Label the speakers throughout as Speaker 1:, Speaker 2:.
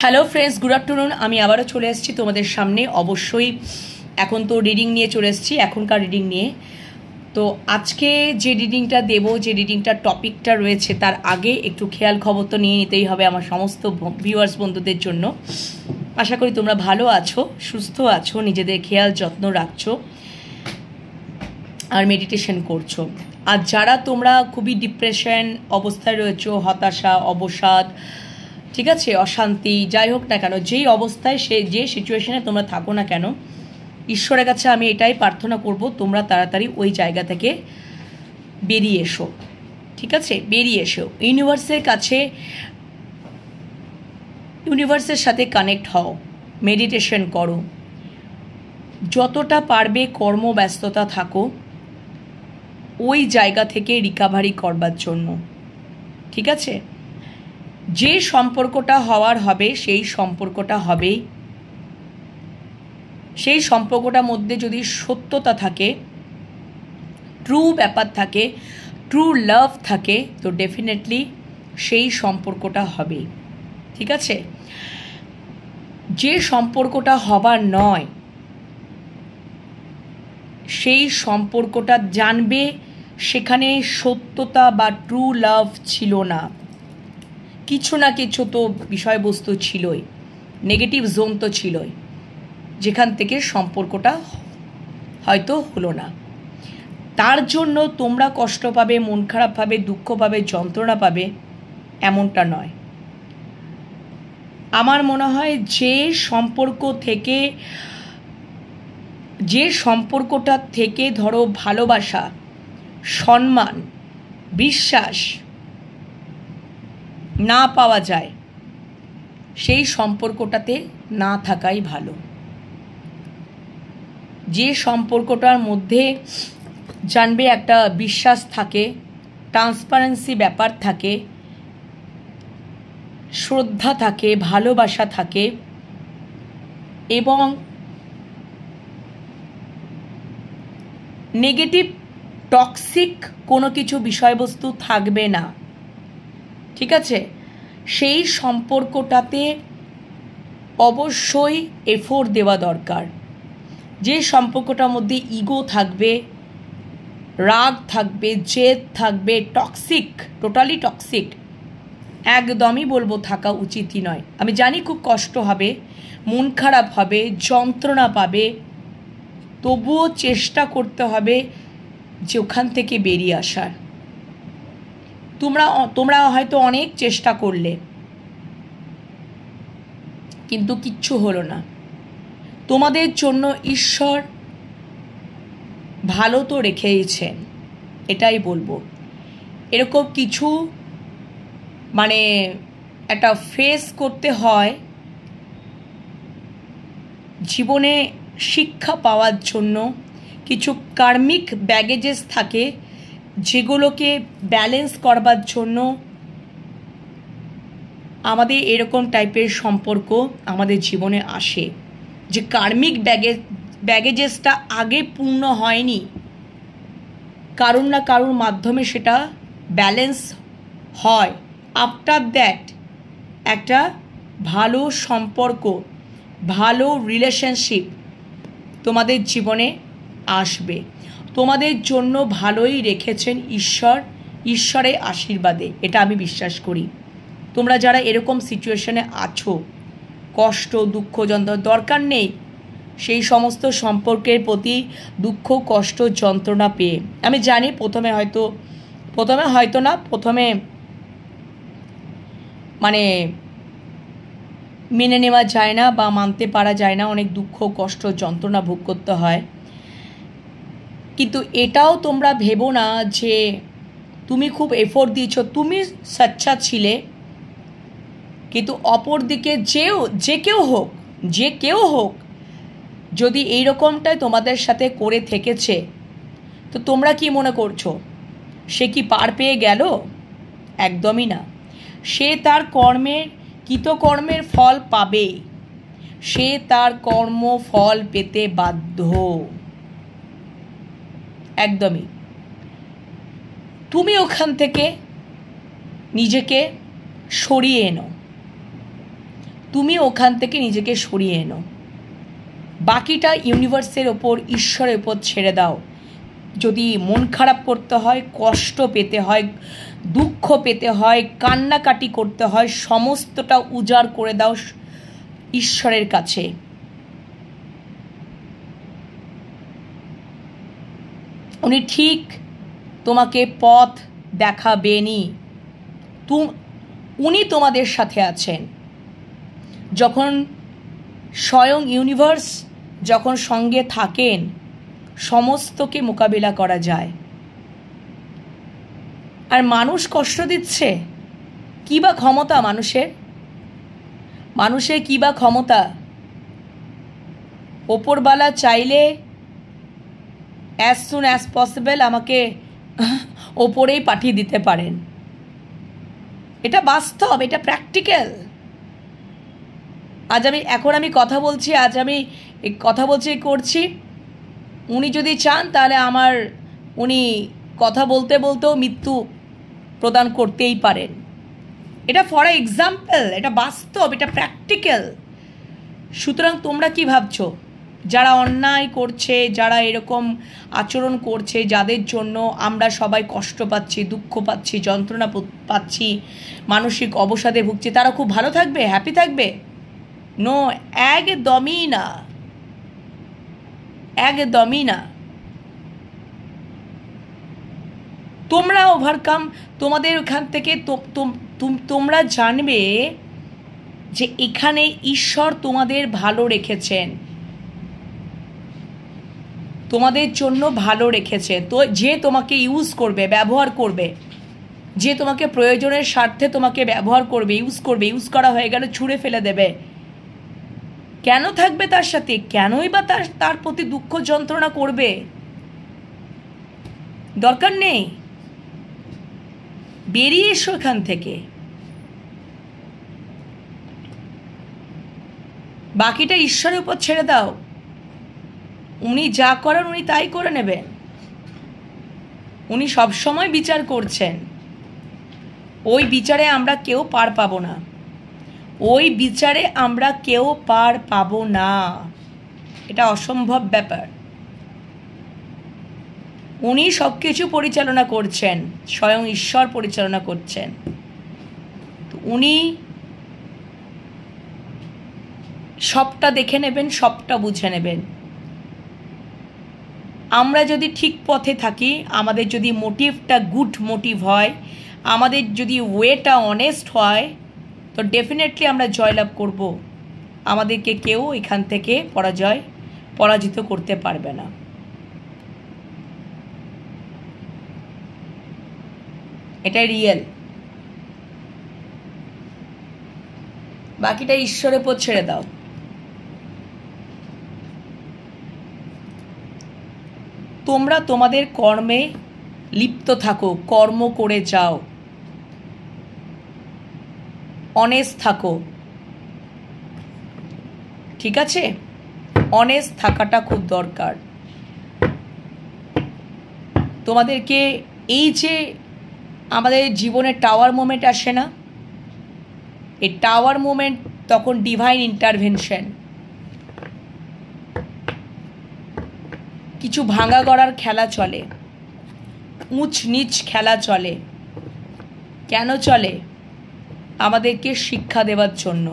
Speaker 1: Hello friends, good afternoon. আমি আবারও চলে এসেছি তোমাদের সামনে। অবশ্যই এখন তো রিডিং নিয়ে চলে এসেছি, এখনকার রিডিং নিয়ে। তো আজকে যে রিডিংটা দেবো, যে রিডিংটার টপিকটা রয়েছে, তার আগে একটু খেয়াল খবর তো নিয়ে নিতেই হবে আমার সমস্ত ভিউয়ার্স বন্ধুদের জন্য। আশা করি তোমরা ভালো আছো, সুস্থ আছো, নিজেদের খেয়াল যত্ন রাখছো আর মেডিটেশন করছো। আর যারা তোমরা খুবই ডিপ্রেশন অবস্থায় রয়েছো, হতাশা, অবসাদ, ঠিক আছে, অশান্তি, যাই হোক না কেন, যেই অবস্থায় যে সিচুয়েশনে তোমরা থাকো না কেন, ঈশ্বরের কাছে আমি এটাই প্রার্থনা করব তোমরা তাড়াতাড়ি ওই জায়গা থেকে বেরিয়ে এসো। ঠিক আছে, বেরিয়ে এসো, ইউনিভার্সের কাছে, ইউনিভার্সের সাথে কানেক্ট হও, মেডিটেশন করো, যতটা পারবে কর্মব্যস্ততা থাকো ওই জায়গা থেকে রিকভারি করবার জন্য। ঠিক আছে, যে সম্পর্কটা হওয়ার হবে সেই সম্পর্কটা হবেই। সেই সম্পর্কটার মধ্যে যদি সত্যতা থাকে, ট্রু ব্যাপার থাকে, ট্রু লাভ থাকে, তো ডেফিনেটলি সেই সম্পর্কটা হবে। ঠিক আছে, যে সম্পর্কটা হবার নয় সেই সম্পর্কটা জানবে সেখানে সত্যতা বা ট্রু লাভ ছিল না, কিছু না কিছু তো বিষয়বস্তু ছিলই, নেগেটিভ জোন তো ছিলই, যেখান থেকে সম্পর্কটা হয়তো হলো না। তার জন্য তোমরা কষ্ট পাবে, মন খারাপ পাবে, দুঃখ পাবে, যন্ত্রণা পাবে, এমনটা নয়। আমার মনে হয় যে সম্পর্ক থেকে, যে সম্পর্কটা থেকে ধরো ভালোবাসা, সম্মান, বিশ্বাস না পাওয়া যায়, সেই সম্পর্কটাতে না থাকাই ভালো। যে সম্পর্কটার মধ্যে জানবে একটা বিশ্বাস থাকে, ট্রান্সপারেন্সি ব্যাপার থাকে, শ্রদ্ধা থাকে, ভালোবাসা থাকে এবং নেগেটিভ টক্সিক কোনো কিছু বিষয়বস্তু থাকবে না। ঠিক আছে, সেই সম্পর্কটাতে অবশ্যই এফোর্ট দেওয়া দরকার। যে সম্পর্কটার মধ্যে ইগো থাকবে, রাগ থাকবে, জেদ থাকবে, টক্সিক, টোটালি টক্সিক, একদমই বলবো থাকা উচিতই নয়। আমি জানি খুব কষ্ট হবে, মন খারাপ হবে, যন্ত্রণা পাবে, তবুও চেষ্টা করতে হবে যে ওখান থেকে বেরিয়ে আসার। তোমরা হয়তো অনেক চেষ্টা করলে কিন্তু কিচ্ছু হলো না। তোমাদের জন্য ঈশ্বর ভালো তো রেখেইছেন, এটাই বলবো। এরকম কিছু মানে একটা ফেস করতে হয় জীবনে, শিক্ষা পাওয়ার জন্য কিছু কার্মিক ব্যাগেজেস থাকে যেগুলোকে ব্যালেন্স করবার জন্য আমাদের এরকম টাইপের সম্পর্ক আমাদের জীবনে আসে। যে কার্মিক ব্যাগেজেসটা আগে পূর্ণ হয়নি, কারুর না কারুর মাধ্যমে সেটা ব্যালেন্স হয়। আফটার দ্যাট একটা ভালো সম্পর্ক, ভালো রিলেশনশিপ তোমাদের জীবনে আসবে। তোমাদের জন্য ভালোই রেখেছেন ঈশ্বর, ঈশ্বরের আশীর্বাদে, এটা আমি বিশ্বাস করি। তোমরা যারা এরকম সিচুয়েশনে আছো, কষ্ট, দুঃখ, যন্ত্রণা, দরকার নেই সেই সমস্ত সম্পর্কের প্রতি দুঃখ, কষ্ট, যন্ত্রণা পেয়ে। আমি জানি প্রথমে হয়তো না মানে মেনে নেওয়া যায় না বা মানতে পারা যায় না, অনেক দুঃখ, কষ্ট, যন্ত্রণা ভোগ করতে হয়। কিন্তু এটাও তোমরা ভেবো না যে তুমি খুব এফোর্ট দিয়েছো, তুমি সচ্চা ছিলে, কিন্তু অপর দিকে যে কেউ হোক যদি এইরকমটাই তোমাদের সাথে করে থেকেছে, তো তোমরা কি মনে করছো সে কি পার পেয়ে গেল? একদমই না। সে তার কৃতকর্মের ফল পাবে, সে তার কর্ম ফল পেতে বাধ্য, একদমই। তুমি ওখান থেকে নিজেকে সরিয়ে এনো, তুমি ওখান থেকে নিজেকে সরিয়ে এনো। বাকিটা ইউনিভার্সের ওপর, ঈশ্বরের ওপর ছেড়ে দাও। যদি মন খারাপ করতে হয়, কষ্ট পেতে হয়, দুঃখ পেতে হয়, কান্নাকাটি করতে হয়, সমস্তটা উজাড় করে দাও ঈশ্বরের কাছে। উনি ঠিক তোমাকে পথ দেখাবেনই। উনি তোমাদের সাথে আছেন। যখন স্বয়ং ইউনিভার্স যখন সঙ্গে থাকেন, সমস্তকে মোকাবিলা করা যায়। আর মানুষ কষ্ট দিচ্ছে, কী বা ক্ষমতা মানুষের কী বা ক্ষমতা? ওপরওয়ালা চাইলে অ্যাজ সুন অ্যাজ পসিবল আমাকে ওপরেই পাঠিয়ে দিতে পারেন। এটা বাস্তব, এটা প্র্যাকটিক্যাল। এখন আমি কথা বলছি করছি। উনি যদি চান তাহলে উনি কথা বলতে বলতেও মৃত্যু প্রদান করতেই পারেন। এটা ফর এক্সাম্পল, এটা বাস্তব, এটা প্র্যাকটিক্যাল। সুতরাং তোমরা কি ভাবছো? যারা অন্যায় করছে, যারা এরকম আচরণ করছে, যাদের জন্য আমরা সবাই কষ্ট পাচ্ছি, দুঃখ পাচ্ছি, যন্ত্রণা পাচ্ছি, মানসিক অবসাদে ভুগছি, তারা খুব ভালো থাকবে, হ্যাপি থাকবে? নো, একদমই না, একদমই না। তোমরা ওভারকাম, তোমাদের ওখান থেকে তোমরা জানবে যে এখানে ঈশ্বর তোমাদের ভালো রেখেছেন, তোমাদের জন্য ভালো রেখেছে। তো যে তোমাকে ইউজ করবে, ব্যবহার করবে, যে তোমাকে প্রয়োজনের স্বার্থে তোমাকে ব্যবহার করবে, ইউজ করা হয়ে গেলে ছুঁড়ে ফেলে দেবে। কেন থাকবে তার সাথে? কেনই বা তার প্রতি দুঃখ যন্ত্রণা করবে? দরকার নেই। বেরিয়ে এসো এখান থেকে। বাকিটা ঈশ্বরের উপর ছেড়ে দাও। উনি যা করেন উনি তাই করে নেবেন। উনি সবসময় বিচার করছেন। ওই বিচারে আমরা কেউ পার পাবো না। ওই বিচারে আমরা কেউ পার পাবো না। এটা অসম্ভব ব্যাপার। উনি সব কিছু পরিচালনা করছেন, স্বয়ং ঈশ্বর পরিচালনা করছেন। উনি সবটা দেখে নেবেন, সবটা বুঝে নেবেন। আমরা যদি ঠিক পথে থাকি, আমাদের যদি মোটিভটা গুড মোটিভ হয়, আমাদের যদি ওয়েটা অনেস্ট হয়, তো ডেফিনেটলি আমরা জয়লাভ করব। আমাদেরকে কেউ এখান থেকে পরাজিত করতে পারবে না। এটা রিয়েল। বাকিটা ঈশ্বরের উপর ছেড়ে দাও। তোমরা তোমাদের কর্মে লিপ্ত থাকো, কর্ম করে যাও, অনেস্ট থাকো। ঠিক আছে? অনেস্ট থাকাটা খুব দরকার। তোমাদেরকে এই যে আমাদের জীবনে টাওয়ার মোমেন্ট আসে না, এই টাওয়ার মোমেন্ট তখন ডিভাইন ইন্টারভেনশন। কিছু ভাঙা গড়ার খেলা চলে, উঁচ নিচ খেলা চলে। কেন চলে? আমাদেরকে শিক্ষা দেওয়ার জন্য।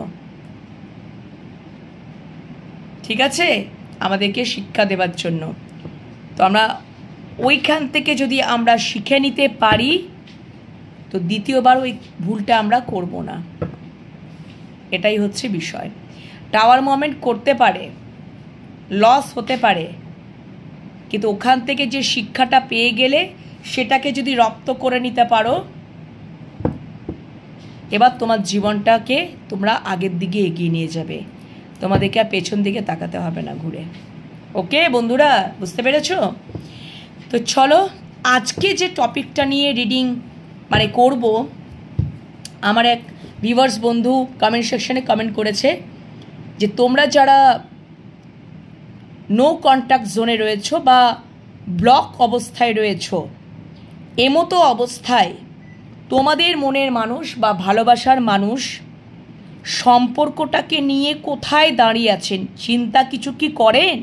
Speaker 1: ঠিক আছে? আমাদেরকে শিক্ষা দেওয়ার জন্য। তো আমরা ওইখান থেকে যদি আমরা শিখে নিতে পারি, তো দ্বিতীয়বার ওই ভুলটা আমরা করব না। এটাই হচ্ছে বিষয়। টাওয়ার মোমেন্ট করতে পারে, লস হতে পারে, কিন্তু ওখান থেকে যে শিক্ষাটা পেয়ে গেলে সেটাকে যদি রপ্ত করে নিতে পারো, এবার তোমার জীবনটাকে তোমরা আগের দিকে এগিয়ে নিয়ে যাবে। তোমাদেরকে আর পেছন দিকে তাকাতে হবে না ঘুরে। ওকে বন্ধুরা, বুঝতে পেরেছো? তো চলো, আজকে যে টপিকটা নিয়ে রিডিং করব, আমার এক ভিউয়ার্স বন্ধু কমেন্ট সেকশনে কমেন্ট করেছে যে তোমরা যারা নো কন্ট্যাক্ট জোনে রয়েছো বা ব্লক অবস্থায় রয়েছো, এমতো অবস্থায় তোমাদের মনের মানুষ বা ভালোবাসার মানুষ সম্পর্কটাকে নিয়ে কোথায় দাঁড়িয়ে আছেন, চিন্তা কিছু কি করেন,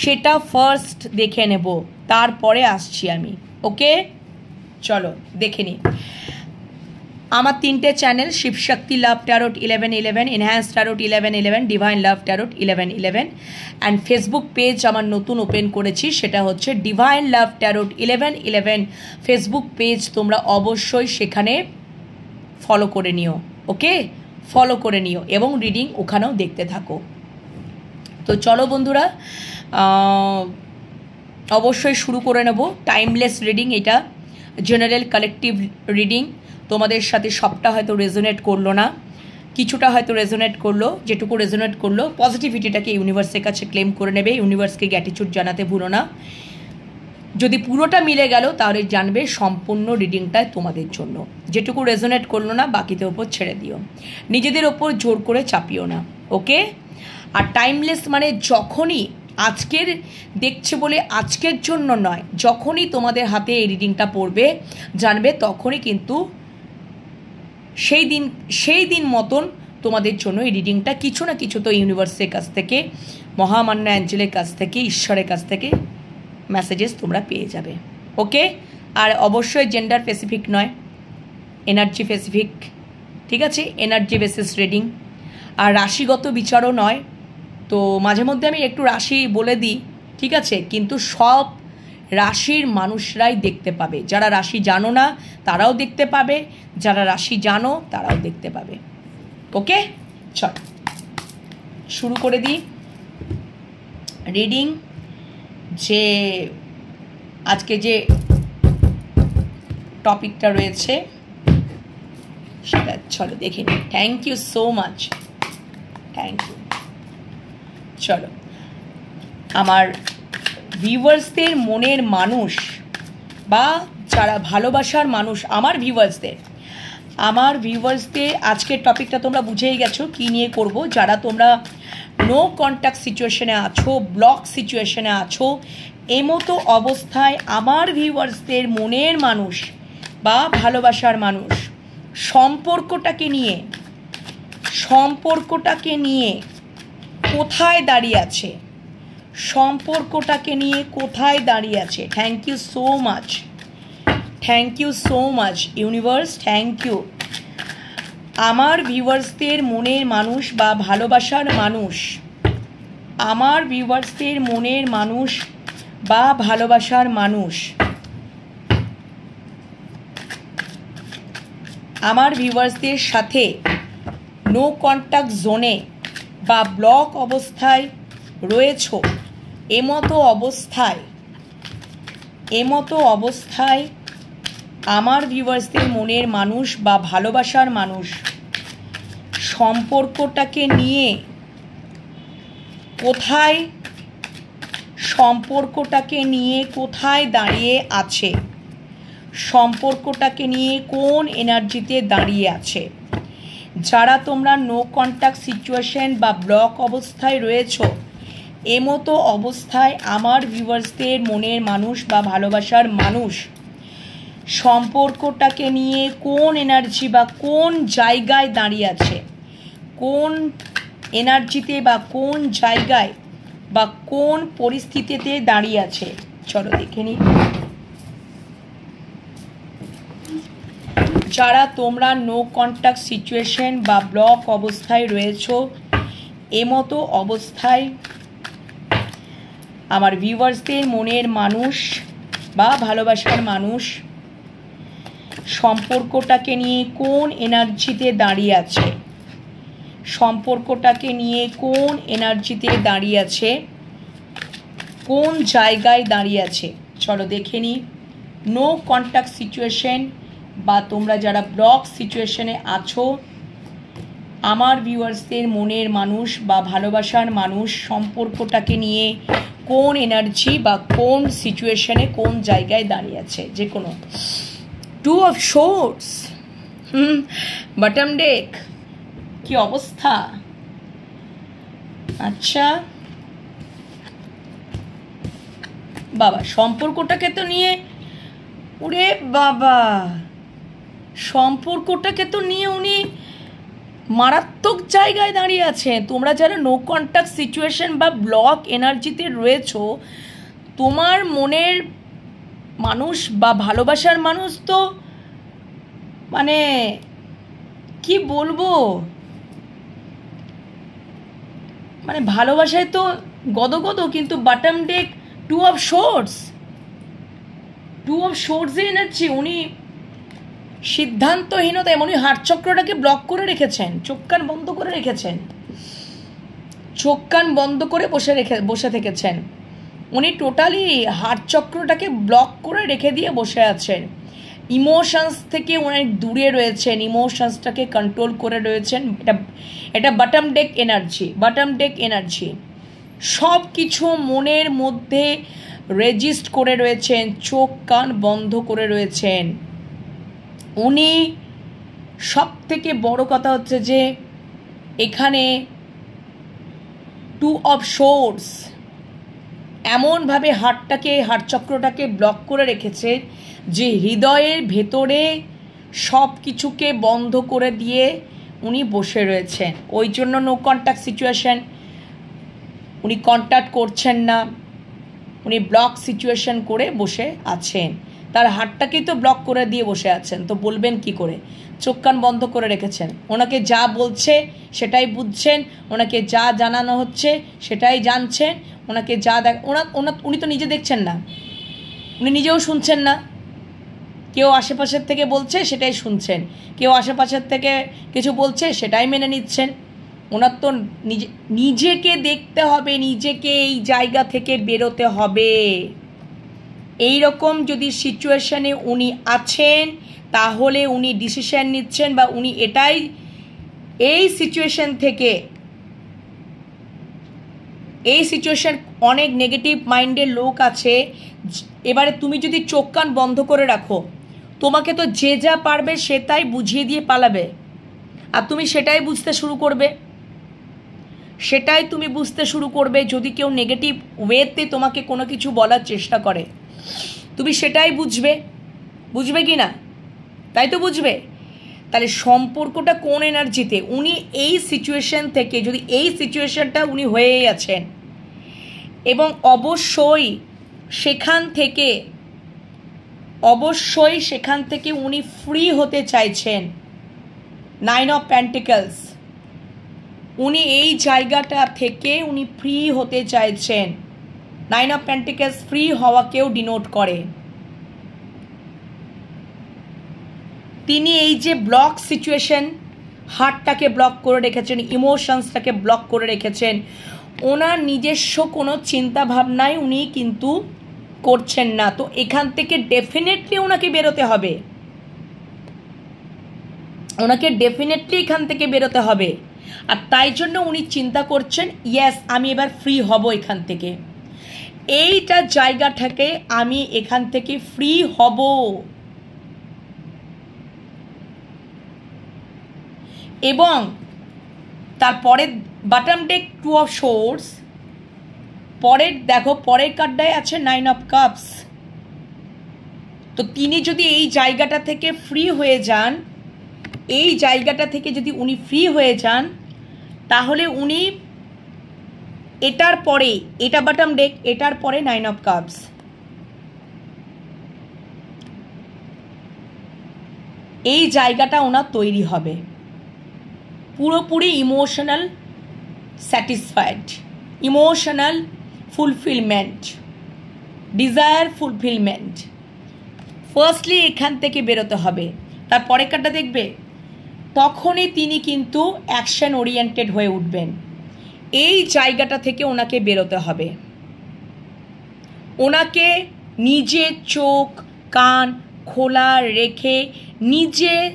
Speaker 1: সেটা ফার্স্ট দেখে নেব, তারপরে আসছি আমি। ওকে, চলো দেখে নিই। আমার 3টে channel, Shivshakti love tarot 1111, enhance tarot 1111, divine love tarot 1111, and Facebook page আমার নতুন ওপেন করেছি, সেটা হচ্ছে ডিভাইন লাভ ট্যারোট 1111 ফেসবুক পেজ। তোমরা অবশ্যই সেখানে ফলো করে নিও। ওকে, ফলো করে নিও এবং রিডিং ওখানেও দেখতে থাকো। তো চলো বন্ধুরা, অবশ্যই শুরু করে নেব। টাইমলেস রিডিং, এটা জেনারেল কালেকটিভ রিডিং। তোমাদের সাথে সবটা হয়তো রেজোনেট করলো না, কিছুটা হয়তো রেজোনেট করলো। যেটুকু রেজোনেট করলো, পজিটিভিটিটাকে ইউনিভার্সের কাছে ক্লেম করে নেবে, ইউনিভার্সকে গ্র্যাটিটিউড জানাতে ভুলো না। যদি পুরোটা মিলে গেল তাহলে জানবে সম্পূর্ণ রিডিংটাই তোমাদের জন্য। যেটুকু রেজোনেট করলো না বাকিদের ওপর ছেড়ে দিও, নিজেদের ওপর জোর করে চাপিও না। ওকে, আর টাইমলেস মানে যখনই, আজকের দেখছে বলে আজকের জন্য নয়, যখনই তোমাদের হাতে এই রিডিংটা পড়বে জানবে তখনই কিন্তু সেই দিন মতন তোমাদের জন্য এই রিডিংটা কিছু না কিছু তো ইউনিভার্সের কাছ থেকে, মহামান্য অ্যাঞ্জেলের কাছ থেকে, ঈশ্বরের কাছ থেকে মেসেজেস তোমরা পেয়ে যাবে। ওকে, আর অবশ্যই জেন্ডার স্পেসিফিক নয়, এনার্জি স্পেসিফিক, ঠিক আছে, এনার্জি বেসিস রিডিং, আর রাশিগত বিচারও নয়। তো মাঝে মধ্যে আমি একটু রাশি বলে দিই, ঠিক আছে, কিন্তু সব রাশির মানুষরাই দেখতে পাবে। যারা রাশি জানো না তারাও দেখতে পাবে, যারা রাশি জানো তারাও দেখতে পাবে। ওকে, চল শুরু করে দিই রিডিং। যে আজকে যে টপিকটা রয়েছে সেটা চলো দেখে নিই। Thank you so much, thank you. চলো, আমার ভিউয়ার্সদের মনের মানুষ বা যারা ভালোবাসার মানুষ, আমার ভিউয়ার্সদের আজকের টপিকটা তোমরা বুঝেই গেছো কী নিয়ে করব। যারা তোমরা নো কন্ট্যাক্ট সিচুয়েশনে আছো, ব্লক সিচুয়েশনে আছো, এমতো অবস্থায় আমার ভিউয়ার্সদের মনের মানুষ বা ভালোবাসার মানুষ সম্পর্কটাকে নিয়ে কোথায় দাঁড়িয়ে আছে, সম্পর্কটাকে নিয়ে কোথায় দাঁড়িয়ে আছে। Thank you so much, thank you so much universe, thank you. আমার ভিউয়ার্সদের মনের মানুষ বা ভালোবাসার মানুষ, আমার ভিউয়ার্সদের মনের মানুষ বা ভালোবাসার মানুষ, আমার ভিউয়ার্সদের সাথে নো কন্ট্যাক্ট জোনে বা ব্লক অবস্থায় রয়েছো, এমতো অবস্থায় আমার ভিউয়ার্সদের মনের মানুষ বা ভালোবাসার মানুষ সম্পর্কটাকে নিয়ে কোথায় দাঁড়িয়ে আছে, সম্পর্কটাকে নিয়ে কোন এনার্জিতে দাঁড়িয়ে আছে। যারা তোমরা নো কন্ট্যাক্ট সিচুয়েশন বা ব্লক অবস্থায় রয়েছো, এমতো অবস্থায় আমার ভিউয়ার্সদের মনের মানুষ বা ভালোবাসার মানুষ সম্পর্কটাকে নিয়ে কোন এনার্জি বা কোন জায়গায় দাঁড়িয়ে আছে, কোন এনার্জিতে বা কোন জায়গায় বা কোন পরিস্থিতিতে দাঁড়িয়ে আছে। চলো দেখে নিই। যারা তোমরা নো কন্ট্যাক্ট সিচুয়েশন বা ব্লক অবস্থায় রয়েছো, এমতো অবস্থায় আমার ভিউয়ার্সদের মনের মানুষ বা ভালোবাসার মানুষ সম্পর্কটাকে নিয়ে কোন এনার্জিতে দাঁড়িয়ে আছে, সম্পর্কটাকে নিয়ে কোন এনার্জিতে দাঁড়িয়ে আছে, কোন জায়গায় দাঁড়িয়ে আছে। চলো দেখে নিই। নো কন্ট্যাক্ট সিচুয়েশন বা তোমরা যারা ব্লক সিচুয়েশনে আছো, আমার ভিউয়ার্সদের মনের মানুষ বা ভালোবাসার মানুষ সম্পর্কটাকে নিয়ে কোন এনার্জি বা কোন সিচুয়েশনে কোন জায়গায় দাঁড়িয়ে আছে। যে কোনো two of swords, bottom deck, কি অবস্থা। আচ্ছা বাবা, সম্পর্কটাকে তো নিয়ে, ওরে বাবা, সম্পর্কটাকে তো নিয়ে উনি মারাত্মক জায়গায় দাঁড়িয়ে আছে। তোমরা যারা নো কন্ট্যাক্ট সিচুয়েশন বা ব্লক এনার্জিতে রয়েছো, তোমার মনের মানুষ বা ভালোবাসার মানুষ তো মানে কি বলবো, মানে ভালোবাসায় তো গদগদ, কিন্তু বাটম ডেক টু অফ শোর্টসে এনার্জি। উনি সিদ্ধান্তহীনতায়, উনি হার্টচক্রটাকে ব্লক করে রেখেছেন, চোখ কান বন্ধ করে রেখেছেন, চোখ কান বন্ধ করে বসে থেকেছেন। উনি টোটালি হার্টচক্রটাকে ব্লক করে রেখে দিয়ে বসে আছেন। ইমোশনস থেকে অনেক দূরে রয়েছেন, ইমোশনসটাকে কন্ট্রোল করে রয়েছেন। এটা বটম ডেক এনার্জি। সব কিছু মনের মধ্যে রেজিস্ট করে রয়েছেন, চোখ কান বন্ধ করে রয়েছেন। উনি সব থেকে বড় কথা হচ্ছে যে এখানে টু অফ সোর্স এমনভাবে হার্টচক্রটাকে ব্লক করে রেখেছে যে হৃদয়ের ভেতরে সব কিছুকে বন্ধ করে দিয়ে উনি বসে রয়েছেন। ওই জন্য নো কন্ট্যাক্ট সিচুয়েশন, উনি কন্ট্যাক্ট করছেন না, উনি ব্লক সিচুয়েশন করে বসে আছেন। তার হার্টটাকেই তো ব্লক করে দিয়ে বসে আছেন, তো বলবেন কি করে? চোখ কান বন্ধ করে রেখেছেন। ওনাকে যা বলছে সেটাই বুঝছেন, ওনাকে যা জানানো হচ্ছে সেটাই জানছেন, ওনাকে যা উনি তো নিজে দেখছেন না, উনি নিজেও শুনছেন না। কেউ আশেপাশের থেকে বলছে সেটাই শুনছেন, কেউ আশেপাশের থেকে কিছু বলছে সেটাই মেনে নিচ্ছেন। ওনার তো নিজেকে দেখতে হবে, নিজেকে এই জায়গা থেকে বেরোতে হবে। এই রকম যদি সিচুয়েশনে উনি আছেন তাহলে উনি ডিসিশন নিচ্ছেন, বা উনি এই সিচুয়েশন অনেক নেগেটিভ মাইন্ডের লোক আছে। এবারে তুমি যদি চোখ কান বন্ধ করে রাখো, তোমাকে তো যে যা পারবে সে তাই বুঝিয়ে দিয়ে পালাবে, আর তুমি সেটাই বুঝতে শুরু করবে। যদি কেউ নেগেটিভ ওয়েতে তোমাকে কোনো কিছু বলার চেষ্টা করে, তুমি সেটাই বুঝবে কি না? তাই তো বুঝবে। তাহলে সম্পর্কটা কোন এনার্জিতে? উনি এই সিচুয়েশন থেকে, যদি এই সিচুয়েশনটা উনি হয়েই আছেন এবং অবশ্যই সেখান থেকে উনি ফ্রি হতে চাইছেন। 9 অফ পেন্টিকলস, উনি এই জায়গাটা থেকে উনি ফ্রি হতে চাইছেন। 9 অফ পেন্টিকলস ফ্রি হওয়াকেও ডিনোট করে। তিনি এই যে ব্লক সিচুয়েশন, হার্টটাকে ব্লক করে রেখেছেন, ইমোশনসটাকে ব্লক করে রেখেছেন, ওনার নিজস্ব কোনো চিন্তা ভাবনায় উনি কিন্তু করছেন না। তো এখান থেকে ডেফিনেটলি ওনাকে বেরোতে হবে, আর তাই জন্য উনি চিন্তা করছেন, ইয়েস আমি এবার ফ্রি হব এখান থেকে, এইটা জায়গা থেকে আমি এখান থেকে ফ্রি হব। এবং তারপরে বটম ডেক 2 অফ সোর্স, পরের কার্ডটায় আছে 9 অফ কাপস। তো তিনি যদি এই জায়গাটা থেকে ফ্রি হয়ে যান, তাহলে উনি এটার পরে, এটা বটম ডেক, এটার পরে 9 অফ কাপস, এই জায়গাটা ওনার তৈরি হবে পুরোপুরি emotional satisfied, emotional fulfilment, desire fulfilment. Firstly এখান থেকে বেরোতে হবে। তারপরে কার্ডটা দেখবে, তখনই তিনি কিন্তু অ্যাকশন ওরিয়েন্টেড হয়ে উঠবেন। এই জায়গাটা থেকে ওনাকে বেরোতে হবে। ওনাকে নিজের চোখ কান খোলা রেখে, নিজের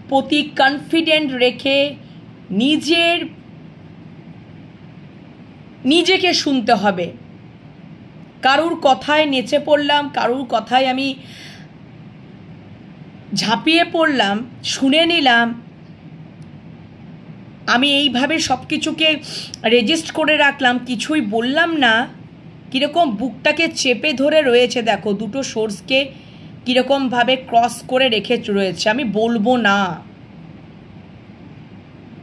Speaker 1: প্রতি কনফিডেন্ট রেখে, নিজেকে শুনতে হবে। কারুর কথায় নেচে পড়লাম, কারুর কথায় আমি ঝাঁপিয়ে পড়লাম, শুনে নিলাম, আমি এইভাবে সব কিছুকে রেজিস্ট করে রাখলাম, কিছুই বললাম না, কীরকম বুকটাকে চেপে ধরে রয়েছে। দেখো দুটো সোর্সকে কীরকমভাবে ক্রস করে রেখে রয়েছে, আমি বলবো না,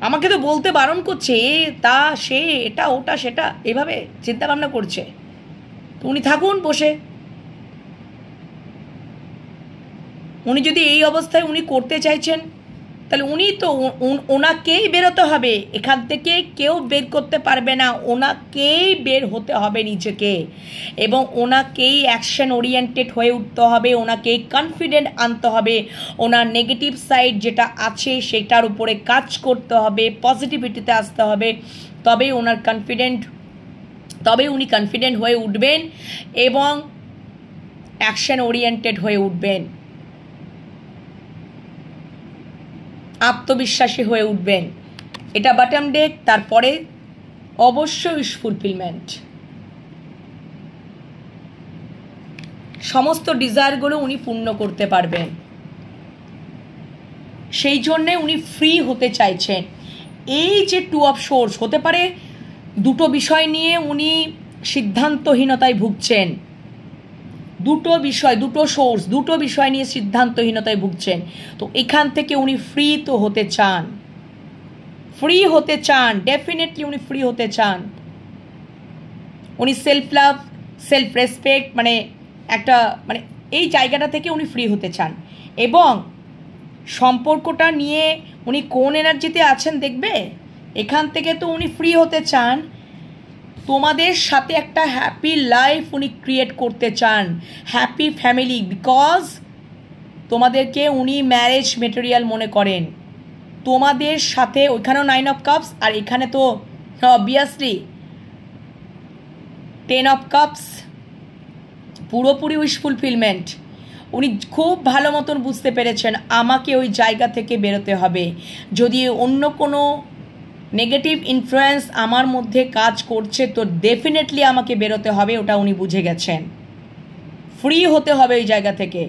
Speaker 1: আমাকে তো বলতে বারণ করছে, এ তা সে এটা ওটা সেটা, এভাবে চিন্তা ভাবনা করছে। তো উনি থাকুন বসে। উনি যদি এই অবস্থায় উনি করতে চাইছেন, তাহলে উনি তো ওনাকেই বেরোতে হবে এখান থেকে, কেউ বের করতে পারবে না। ওনাকেই বের হতে হবে নিজেকে, এবং ওনাকেই অ্যাকশন ওরিয়েন্টেড হয়ে উঠতে হবে, ওনাকেই কনফিডেন্ট আনতে হবে, ওনার নেগেটিভ সাইড যেটা আছে সেটার উপরে কাজ করতে হবে, পজিটিভিটিতে আসতে হবে, তবে উনি কনফিডেন্ট হয়ে উঠবেন এবং অ্যাকশন ওরিয়েন্টেড হয়ে উঠবেন, আত্মবিশ্বাসী হয়ে উঠবেন। এটা বটম ডেক। তারপরে অবশ্যই উইশ ফুলফিলমেন্ট, সমস্ত ডিজায়ারগুলো উনি পূর্ণ করতে পারবেন, সেই জন্যে উনি ফ্রি হতে চাইছেন। এই যে টু অফ সোর্স, হতে পারে দুটো বিষয় নিয়ে উনি সিদ্ধান্তহীনতায় ভুগছেন, দুটো বিষয় নিয়ে সিদ্ধান্তহীনতায় ভুগছেন। তো এখান থেকে উনি ফ্রি তো হতে চান, ডেফিনেটলি উনি ফ্রি হতে চান। উনি সেলফ লাভ, সেলফ রেসপেক্ট, মানে একটা মানে এই জায়গাটা থেকে উনি ফ্রি হতে চান। এবং সম্পর্কটা নিয়ে উনি কোন এনার্জিতে আছেন দেখবে, এখান থেকে তো উনি ফ্রি হতে চান। তোমাদের সাথে একটা হ্যাপি লাইফ উনি ক্রিয়েট করতে চান, হ্যাপি ফ্যামিলি, বিকজ তোমাদেরকে উনি ম্যারেজ মেটেরিয়াল মনে করেন। তোমাদের সাথে ওইখানেও 9 অফ কাপস, আর এখানে তো অবভিয়াসলি 10 অফ কাপস, পুরোপুরি উইশ ফুলফিলমেন্ট। উনি খুব ভালো মতন বুঝতে পেরেছেন আমাকে ওই জায়গা থেকে বেরোতে হবে। যদি অন্য কোনো নেগেটিভ ইনফ্লুয়েন্স আমার মধ্যে কাজ করছে তো ডেফিনেটলি আমাকে বেরোতে হবে, ওটা উনি বুঝে গেছেন। ফ্রি হতে হবে ওই জায়গা থেকে।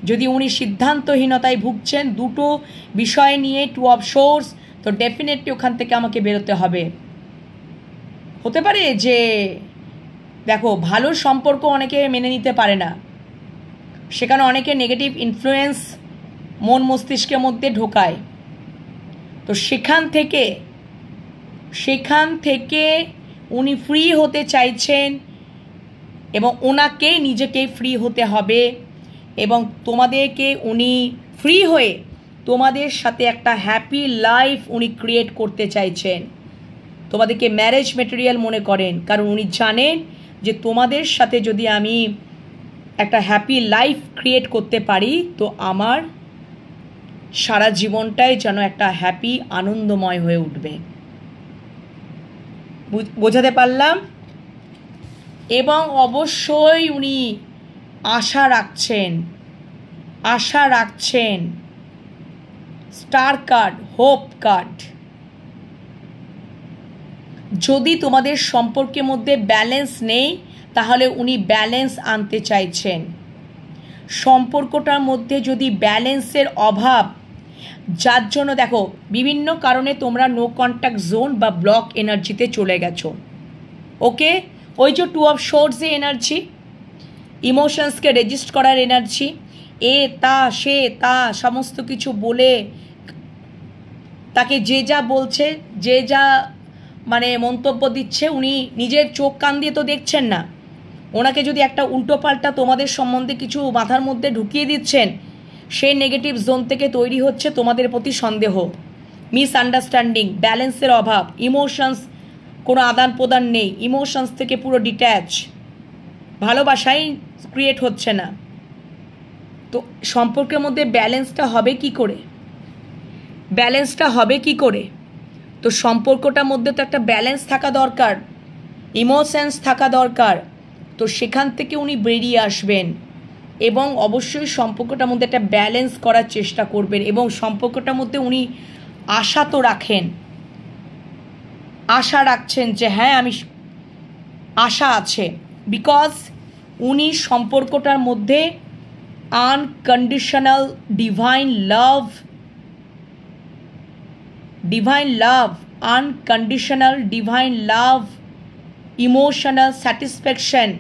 Speaker 1: যদি উনি সিদ্ধান্তহীনতায় ভুগছেন দুটো বিষয় নিয়ে, টু অফ সোর্স, তো ডেফিনেটলি ওখান থেকে আমাকে বেরোতে হবে। হতে পারে যে দেখো, ভালো সম্পর্ক অনেকে মেনে নিতে পারে না, সেখানে অনেকে নেগেটিভ ইনফ্লুয়েন্স মন মস্তিষ্কের মধ্যে ঢোকায়। তো সেখান থেকে উনি ফ্রি হতে চাইছেন, এবং ওনাকে নিজেকেই ফ্রি হতে হবে, এবং তোমাদেরকে উনি ফ্রি হয়ে তোমাদের সাথে একটা হ্যাপি লাইফ উনি ক্রিয়েট করতে চাইছেন। তোমাদেরকে ম্যারেজ মেটেরিয়াল মনে করেন, কারণ উনি জানেন যে তোমাদের সাথে যদি আমি একটা হ্যাপি লাইফ ক্রিয়েট করতে পারি তো আমার সারা জীবনটাই যেন একটা হ্যাপি আনন্দময় হয়ে উঠবে। বোঝাতে পারলাম? এবং অবশ্যই উনি আশা রাখছেন। Star card, hope card. যদি তোমাদের সম্পর্কের মধ্যে ব্যালেন্স নেই তাহলে উনি ব্যালেন্স আনতে চাইছেন। সম্পর্কটার মধ্যে যদি ব্যালেন্সের অভাব, যার জন্য দেখো বিভিন্ন কারণে তোমরা নো কন্ট্যাক্ট জোন বা ব্লক এনার্জিতে চলে গেছো, ওকে? ওই যে টু অফ সোর্স যে এনার্জি, ইমোশনসকে রেজিস্ট করার এনার্জি, এ তা সে তা সমস্ত কিছু বলে তাকে যে যা বলছে, যে যা মানে মন্তব্য দিচ্ছে, উনি নিজের চোখ কান দিয়ে তো দেখছেন না। ওনাকে যদি একটা উল্টোপাল্টা তোমাদের সম্বন্ধে কিছু মাথার মধ্যে ঢুকিয়ে দিচ্ছেন, সেই নেগেটিভ জোন থেকে তৈরি হচ্ছে তোমাদের প্রতি সন্দেহ, মিসআন্ডারস্ট্যান্ডিং, ব্যালেন্সের অভাব, ইমোশনস কোনো আদান প্রদান নেই, ইমোশনস থেকে পুরো ডিট্যাচ, ভালোবাসাই ক্রিয়েট হচ্ছে না। তো সম্পর্কের মধ্যে ব্যালেন্সটা হবে কি করে? তো সম্পর্কটার মধ্যে তো একটা ব্যালেন্স থাকা দরকার, ইমোশনস থাকা দরকার। তো সেখান থেকে উনি বেরিয়ে আসবেন এবং অবশ্যই সম্পর্কটার মধ্যে একটা ব্যালেন্স করার চেষ্টা করবেন, এবং সম্পর্কটার মধ্যে উনি আশা রাখছেন যে হ্যাঁ আমি আশা আছে, বিকজ উনি সম্পর্কটার মধ্যে আনকন্ডিশনাল ডিভাইন লাভ, আনকন্ডিশনাল ডিভাইন লাভ, ইমোশনাল স্যাটিসফ্যাকশন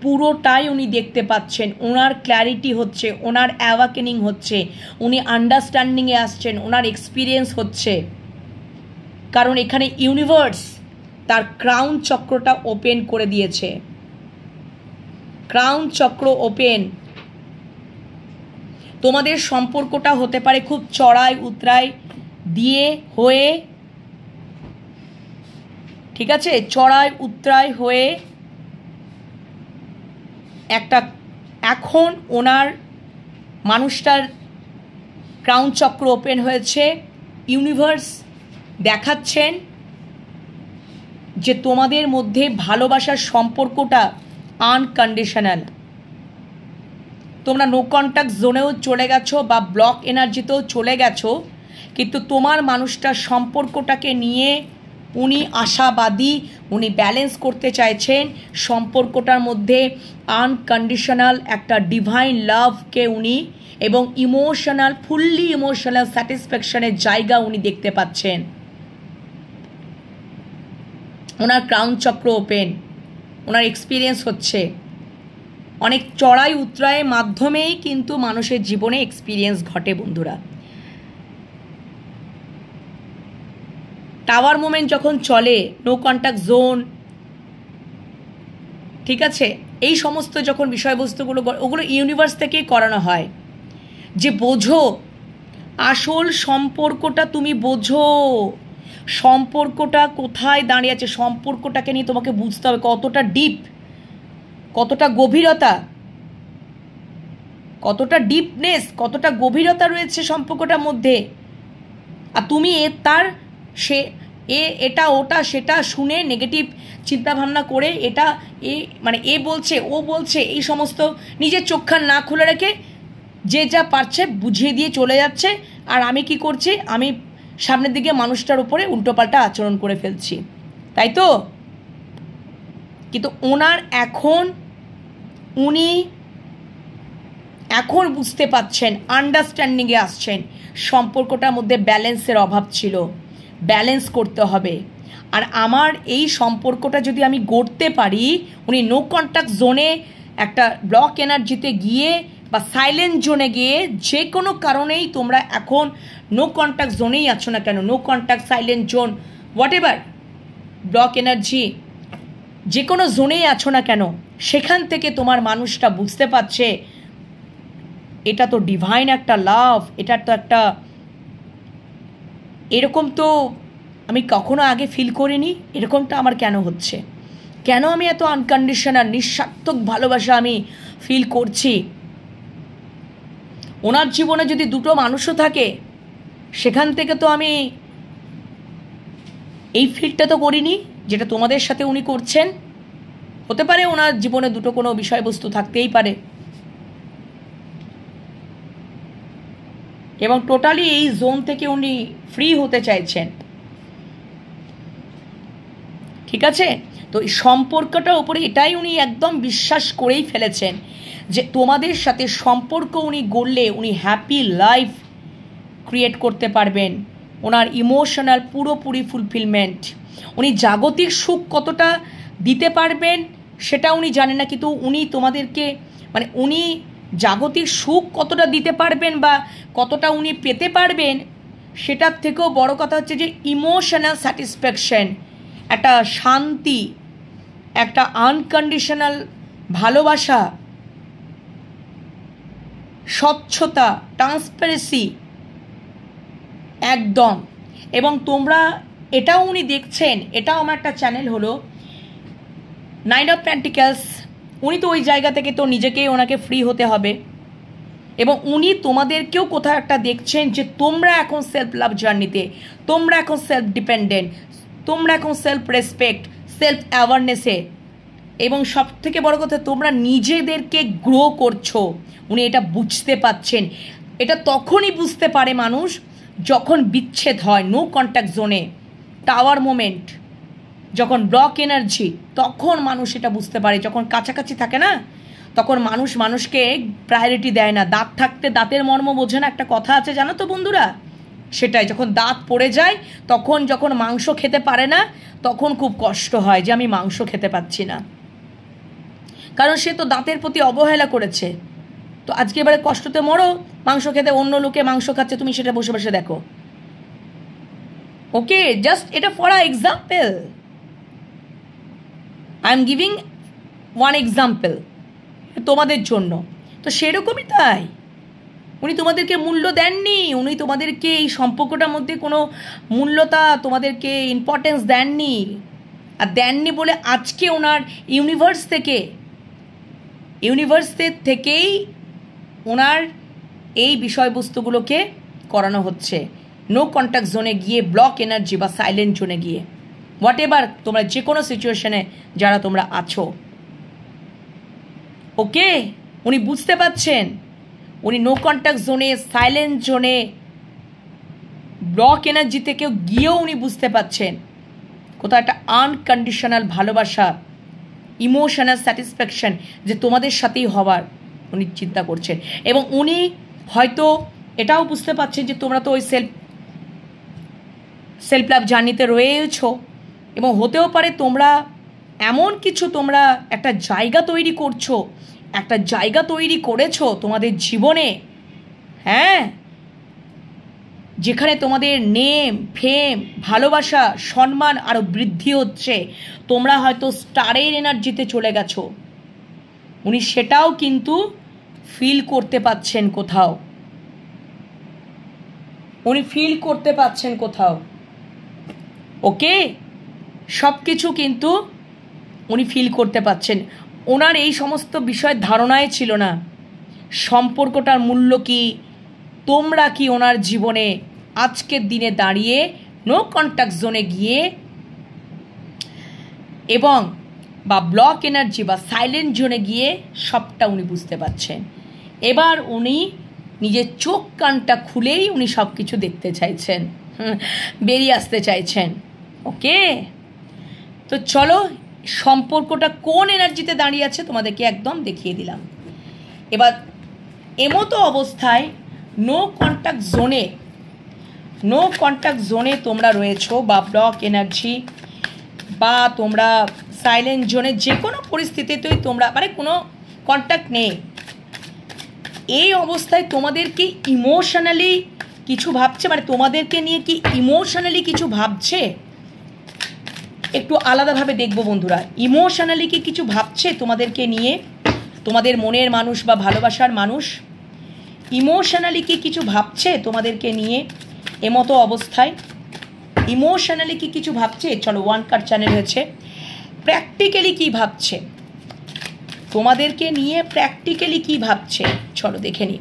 Speaker 1: পুরোটাই উনি দেখতে পাচ্ছেন। ওনার ক্ল্যারিটি হচ্ছে, ওনার অ্যাওয়াকেনিং হচ্ছে, উনি আন্ডারস্ট্যান্ডিংয়ে আসছেন, ওনার এক্সপিরিয়েন্স হচ্ছে। কারণ এখানে ইউনিভার্স তার ক্রাউন চক্রটা ওপেন করে দিয়েছে। ক্রাউন চক্র ওপেন। তোমাদের সম্পর্কটা হতে পারে খুব চড়াই উতরাই দিয়ে হয়ে, ঠিক আছে, চড়াই উতরাই হয়ে একটা এখন ওনার মানুষটার ক্রাউন চক্র ওপেন হয়েছে। ইউনিভার্স দেখাচ্ছেন যে তোমাদের মধ্যে ভালোবাসার সম্পর্কটা আনকন্ডিশনাল। তোমরা নো কন্ট্যাক্ট জোনেও চলে গেছো বা ব্লক এনার্জিতেও চলে গেছো, কিন্তু তোমার মানুষটার সম্পর্কটাকে নিয়ে উনি আশাবাদী, উনি ব্যালেন্স করতে চাইছেন সম্পর্কটার মধ্যে আনকন্ডিশনাল একটা ডিভাইন লাভকে উনি এবং ইমোশনাল, ফুললি ইমোশনাল স্যাটিসফ্যাকশনের জায়গা উনি দেখতে পাচ্ছেন। ওনার ক্রাউন চক্র ওপেন, ওনার এক্সপিরিয়েন্স হচ্ছে। অনেক চড়াই উতরায়ের মাধ্যমেই কিন্তু মানুষের জীবনে এক্সপিরিয়েন্স ঘটে বন্ধুরা। টাওয়ার মোমেন্ট যখন চলে, নো কন্ট্যাক্ট জোন, ঠিক আছে, এই সমস্ত যখন বিষয়বস্তুগুলো ওগুলো ইউনিভার্স থেকেই করানো হয়। যে বোঝো আসল সম্পর্কটা, তুমি বোঝো সম্পর্কটা কোথায় দাঁড়িয়ে আছে। সম্পর্কটাকে নিয়ে তোমাকে বুঝতে হবে কতটা ডিপ, কতটা গভীরতা, কতটা ডিপনেস, কতটা গভীরতা রয়েছে সম্পর্কটার মধ্যে। আর তুমি এটা ওটা সেটা শুনে নেগেটিভ চিন্তাভাবনা করে এটা মানে এ বলছে ও বলছে, এই সমস্ত নিজের চোখখান না খুলে রেখে যে যা পারছে বুঝিয়ে দিয়ে চলে যাচ্ছে। আর আমি কি করছি, আমি সামনের দিকে মানুষটার উপরে উল্টোপাল্টা আচরণ করে ফেলছি, তাই তো। কিন্তু উনি এখন বুঝতে পাচ্ছেন, আন্ডারস্ট্যান্ডিংয়ে আসছেন সম্পর্কটার মধ্যে ব্যালেন্সের অভাব ছিল, ব্যালেন্স করতে হবে। আর আমার এই সম্পর্কটা যদি আমি গড়তে পারি, উনি নো কন্ট্যাক্ট জোনে একটা ব্লক এনার্জিতে গিয়ে বা সাইলেন্ট জোনে গিয়ে, যে কোনো কারণেই তোমরা এখন নো কন্ট্যাক্ট জোনেই আছো না কেন, no contact, silent zone, whatever, block energy, যে কোনো জোনেই আছো না কেন, সেখান থেকে তোমার মানুষটা বুঝতে পারছে এটা তো ডিভাইন একটা লাভ, এটা তো একটা, এরকম তো আমি কখনো আগে ফিল করিনি, এরকমটা আমার কেন হচ্ছে, কেন আমি এত আনকন্ডিশনাল নিঃস্বার্থক ভালোবাসা আমি ফিল করছি। ওনার জীবনে যদি দুটো মানুষও থাকে, সেখান থেকে তো আমি এই ফিলটা তো করিনি যেটা তোমাদের সাথে উনি করছেন। হতে পারে ওনার জীবনে দুটো কোনো বিষয়বস্তু থাকতেই পারে, এবং টোটালি এই জোন থেকে উনি ফ্রি হতে চাইছেন, ঠিক আছে। তো এই সম্পর্কটার উপরে এটাই উনি একদম বিশ্বাস করেই ফেলেছেন যে তোমাদের সাথে সম্পর্ক উনি গড়লে উনি হ্যাপি লাইফ ক্রিয়েট করতে পারবেন। ওনার ইমোশনাল পুরোপুরি ফুলফিলমেন্ট, উনি জাগতিক সুখ কতটা দিতে পারবেন সেটা উনি জানেন না, কিন্তু উনি তোমাদেরকে মানে উনি জাগতিক সুখ কতটা দিতে পারবেন বা কতটা উনি পেতে পারবেন, সেটার থেকেও বড় কথা হচ্ছে যে ইমোশনাল স্যাটিসফ্যাকশন, একটা শান্তি, একটা আনকন্ডিশনাল ভালোবাসা, স্বচ্ছতা, ট্রান্সপারেন্সি একদম। এবং তোমরা এটাও উনি দেখছেন, এটাও আমার একটা চ্যানেল হলো নাইট অফ পেন্টিকলস। উনি তো ওই জায়গা থেকে তো নিজেকেই ওনাকে ফ্রি হতে হবে, এবং উনি তোমাদেরকেও কোথাও একটা দেখছেন যে তোমরা এখন সেলফ লাভ জার্নিতে, তোমরা এখন সেলফ ডিপেন্ডেন্ট, তোমরা এখন সেলফ রেসপেক্ট, সেলফ অ্যাওয়ারনেসে, এবং সব থেকে বড় কথা তোমরা নিজেদেরকে গ্রো করছো। উনি এটা বুঝতে পাচ্ছেন। এটা তখনই বুঝতে পারে মানুষ যখন বিচ্ছেদ হয়, নো কন্ট্যাক্ট জোনে, টাওয়ার মোমেন্ট, যখন ব্লক এনার্জি, তখন মানুষ এটা বুঝতে পারে। যখন কাছাকাছি থাকে না, তখন মানুষকে প্রায়োরিটি দেয় না। দাঁত থাকতে দাঁতের মর্ম বোঝে না, একটা কথা আছে জানো তো বন্ধুরা, সেটাই। যখন দাঁত পড়ে যায়, তখন যখন মাংস খেতে পারে না, তখন খুব কষ্ট হয় যে আমি মাংস খেতে পাচ্ছি না, কারণ সে তো দাঁতের প্রতি অবহেলা করেছে। তো আজকে এবারে কষ্টতে মরো, মাংস খেতে, অন্য লোকে মাংস খাচ্ছে, তুমি সেটা বসে বসে দেখো। ওকে, জাস্ট এটা for a example, I am giving one example তোমাদের জন্য। তো সেরকমই তাই, উনি তোমাদেরকে মূল্য দেননি, উনি তোমাদেরকে এই সম্পর্কটার মধ্যে কোনো মূল্যতা, তোমাদেরকে ইম্পর্টেন্স দেননি। আর দেননি বলে আজকে ওনার ইউনিভার্স থেকেই ওনার এই বিষয়বস্তুগুলোকে করানো হচ্ছে নো কন্ট্যাক্ট জোনে গিয়ে, ব্লক এনার্জি বা সাইলেন্ট জোনে গিয়ে, হোয়াট এভার তোমরা যে কোনো সিচুয়েশনে যারা তোমরা আছো। ওকে, উনি বুঝতে পারছেন, উনি নো কন্ট্যাক্ট জোনে, সাইলেন্ট জোনে, ব্লক এনার্জি থেকেও গিয়েও উনি বুঝতে পারছেন কোথাও একটা আনকন্ডিশনাল ভালোবাসা, ইমোশনাল স্যাটিসফ্যাকশন যে তোমাদের সাথেই হবার উনি চিন্তা করছেন। এবং উনি হয়তো এটাও বুঝতে পারছেন যে তোমরা তো ওই সেলফ লাভ জার্নিতে রয়েছ, এবং হতেও পারে তোমরা এমন কিছু, তোমরা একটা জায়গা তৈরি করেছো তোমাদের জীবনে, হ্যাঁ, যেখানে তোমাদের নেম, ফেম, ভালোবাসা, সম্মান আরও বৃদ্ধি হচ্ছে। তোমরা হয়তো স্টারের এনার্জিতে চলে গেছো, উনি সেটাও কিন্তু ফিল করতে পাচ্ছেন কোথাও, ওকে, সব কিছু কিন্তু উনি ফিল করতে পাচ্ছেন। ওনার এই সমস্ত বিষয়ের ধারণাই ছিল না সম্পর্কটার মূল্য কি, তোমরা কি ওনার জীবনে আজকের দিনে দাঁড়িয়ে নো কন্ট্যাক্ট জোনে গিয়ে এবং বা ব্লক এনার্জি বা সাইলেন্ট জোনে গিয়ে সবটা উনি বুঝতে পারছেন। এবার উনি নিজের চোখ কানটা খুলেই উনি সব কিছু দেখতে চাইছেন, বেরিয়ে আসতে চাইছেন। ওকে, তো চলো সম্পর্কটা কোন এনার্জিতে দাঁড়িয়ে আছে তোমাদেরকে একদম দেখিয়ে দিলাম। এবার এমতো অবস্থায় নো কন্ট্যাক্ট জোনে তোমরা রয়েছো, বা ব্লক এনার্জি বা তোমরা সাইলেন্ট জোনে, যে কোনো পরিস্থিতিতেই তোমরা মানে কোনো কন্ট্যাক্ট নেই, এই অবস্থায় তোমাদেরকে ইমোশনালি কিছু ভাবছে, মানে তোমাদেরকে নিয়ে কি ইমোশনালি কিছু ভাবছে, একটু আলাদাভাবে দেখবো বন্ধুরা। ইমোশনালি কি কিছু ভাবছে তোমাদেরকে নিয়ে, তোমাদের মনের মানুষ বা ভালোবাসার মানুষ ইমোশনালি কি কিছু ভাবছে তোমাদেরকে নিয়ে এমতো অবস্থায়? ইমোশনালি কি কিছু ভাবছে? চলো, ওয়ান কার্ড চ্যানেল হয়েছে। প্র্যাকটিক্যালি কি ভাবছে তোমাদেরকে নিয়ে, প্র্যাকটিক্যালি কি ভাবছে চলো দেখে নিই।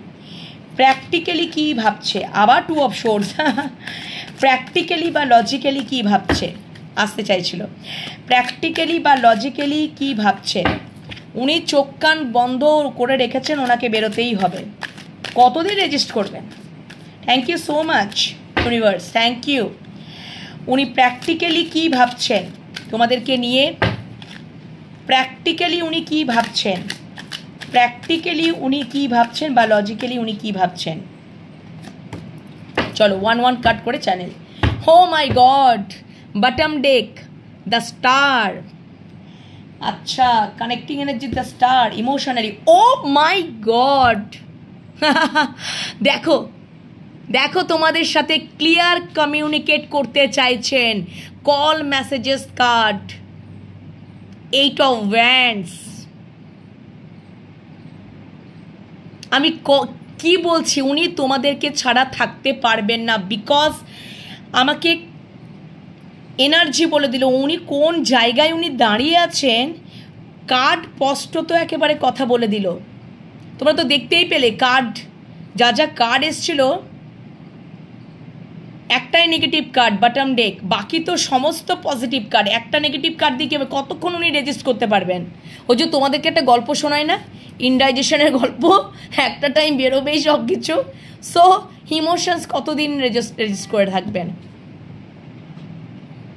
Speaker 1: প্র্যাকটিক্যালি কি ভাবছে, আবার টু অফ সোর্স। প্র্যাকটিক্যালি বা লজিক্যালি কি ভাবছে, আসতে চাইছিল। প্র্যাকটিক্যালি বা লজিক্যালি কি ভাবছে? উনি চোখ কান বন্ধ করে রেখেছেন, ওনাকে বেরোতেই হবে। কতদিন রেজিস্ট করবেন? Thank you so much universe, thank you. উনি প্র্যাকটিক্যালি কি ভাবছেন তোমাদেরকে নিয়ে? প্র্যাকটিক্যালি উনি কি ভাবছেন? প্র্যাকটিক্যালি উনি কি ভাবছেন বা লজিক্যালি উনি কি ভাবছেন? চলো ওয়ান কাট করে channel. Oh my God, bottom deck, the star. আচ্ছা, connecting energy, the star, emotionally. Oh my God, দেখো দেখো তোমাদের সাথে ক্লিয়ার কমিউনিকেট করতে চাইছেন। Call messages card, 8 of Wands। আমি কি বলছি, উনি তোমাদেরকে ছাড়া থাকতে পারবেন না, বিকজ আমাকে এনার্জি বলে দিল উনি কোন জায়গায় উনি দাঁড়িয়ে আছেন। কার্ড স্পষ্টত একেবারে কথা বলে দিল। তোমরা তো দেখতেই পেলে কার্ড, যা যা কার্ড এসছিল, একটাই নেগেটিভ কার্ড বটম ডেক, বাকি তো সমস্ত পজিটিভ কার্ড। একটা নেগেটিভ কার্ড দিয়ে কীভাবে কতক্ষণ উনি রেজিস্ট করতে পারবেন? ওই যে তোমাদেরকে একটা গল্প শোনায় না, ইনডাইজেশনের গল্প, একটা টাইম বেরোবেই সব কিছু। সো ইমোশনস কতদিন রেজিস্ট করে থাকবেন?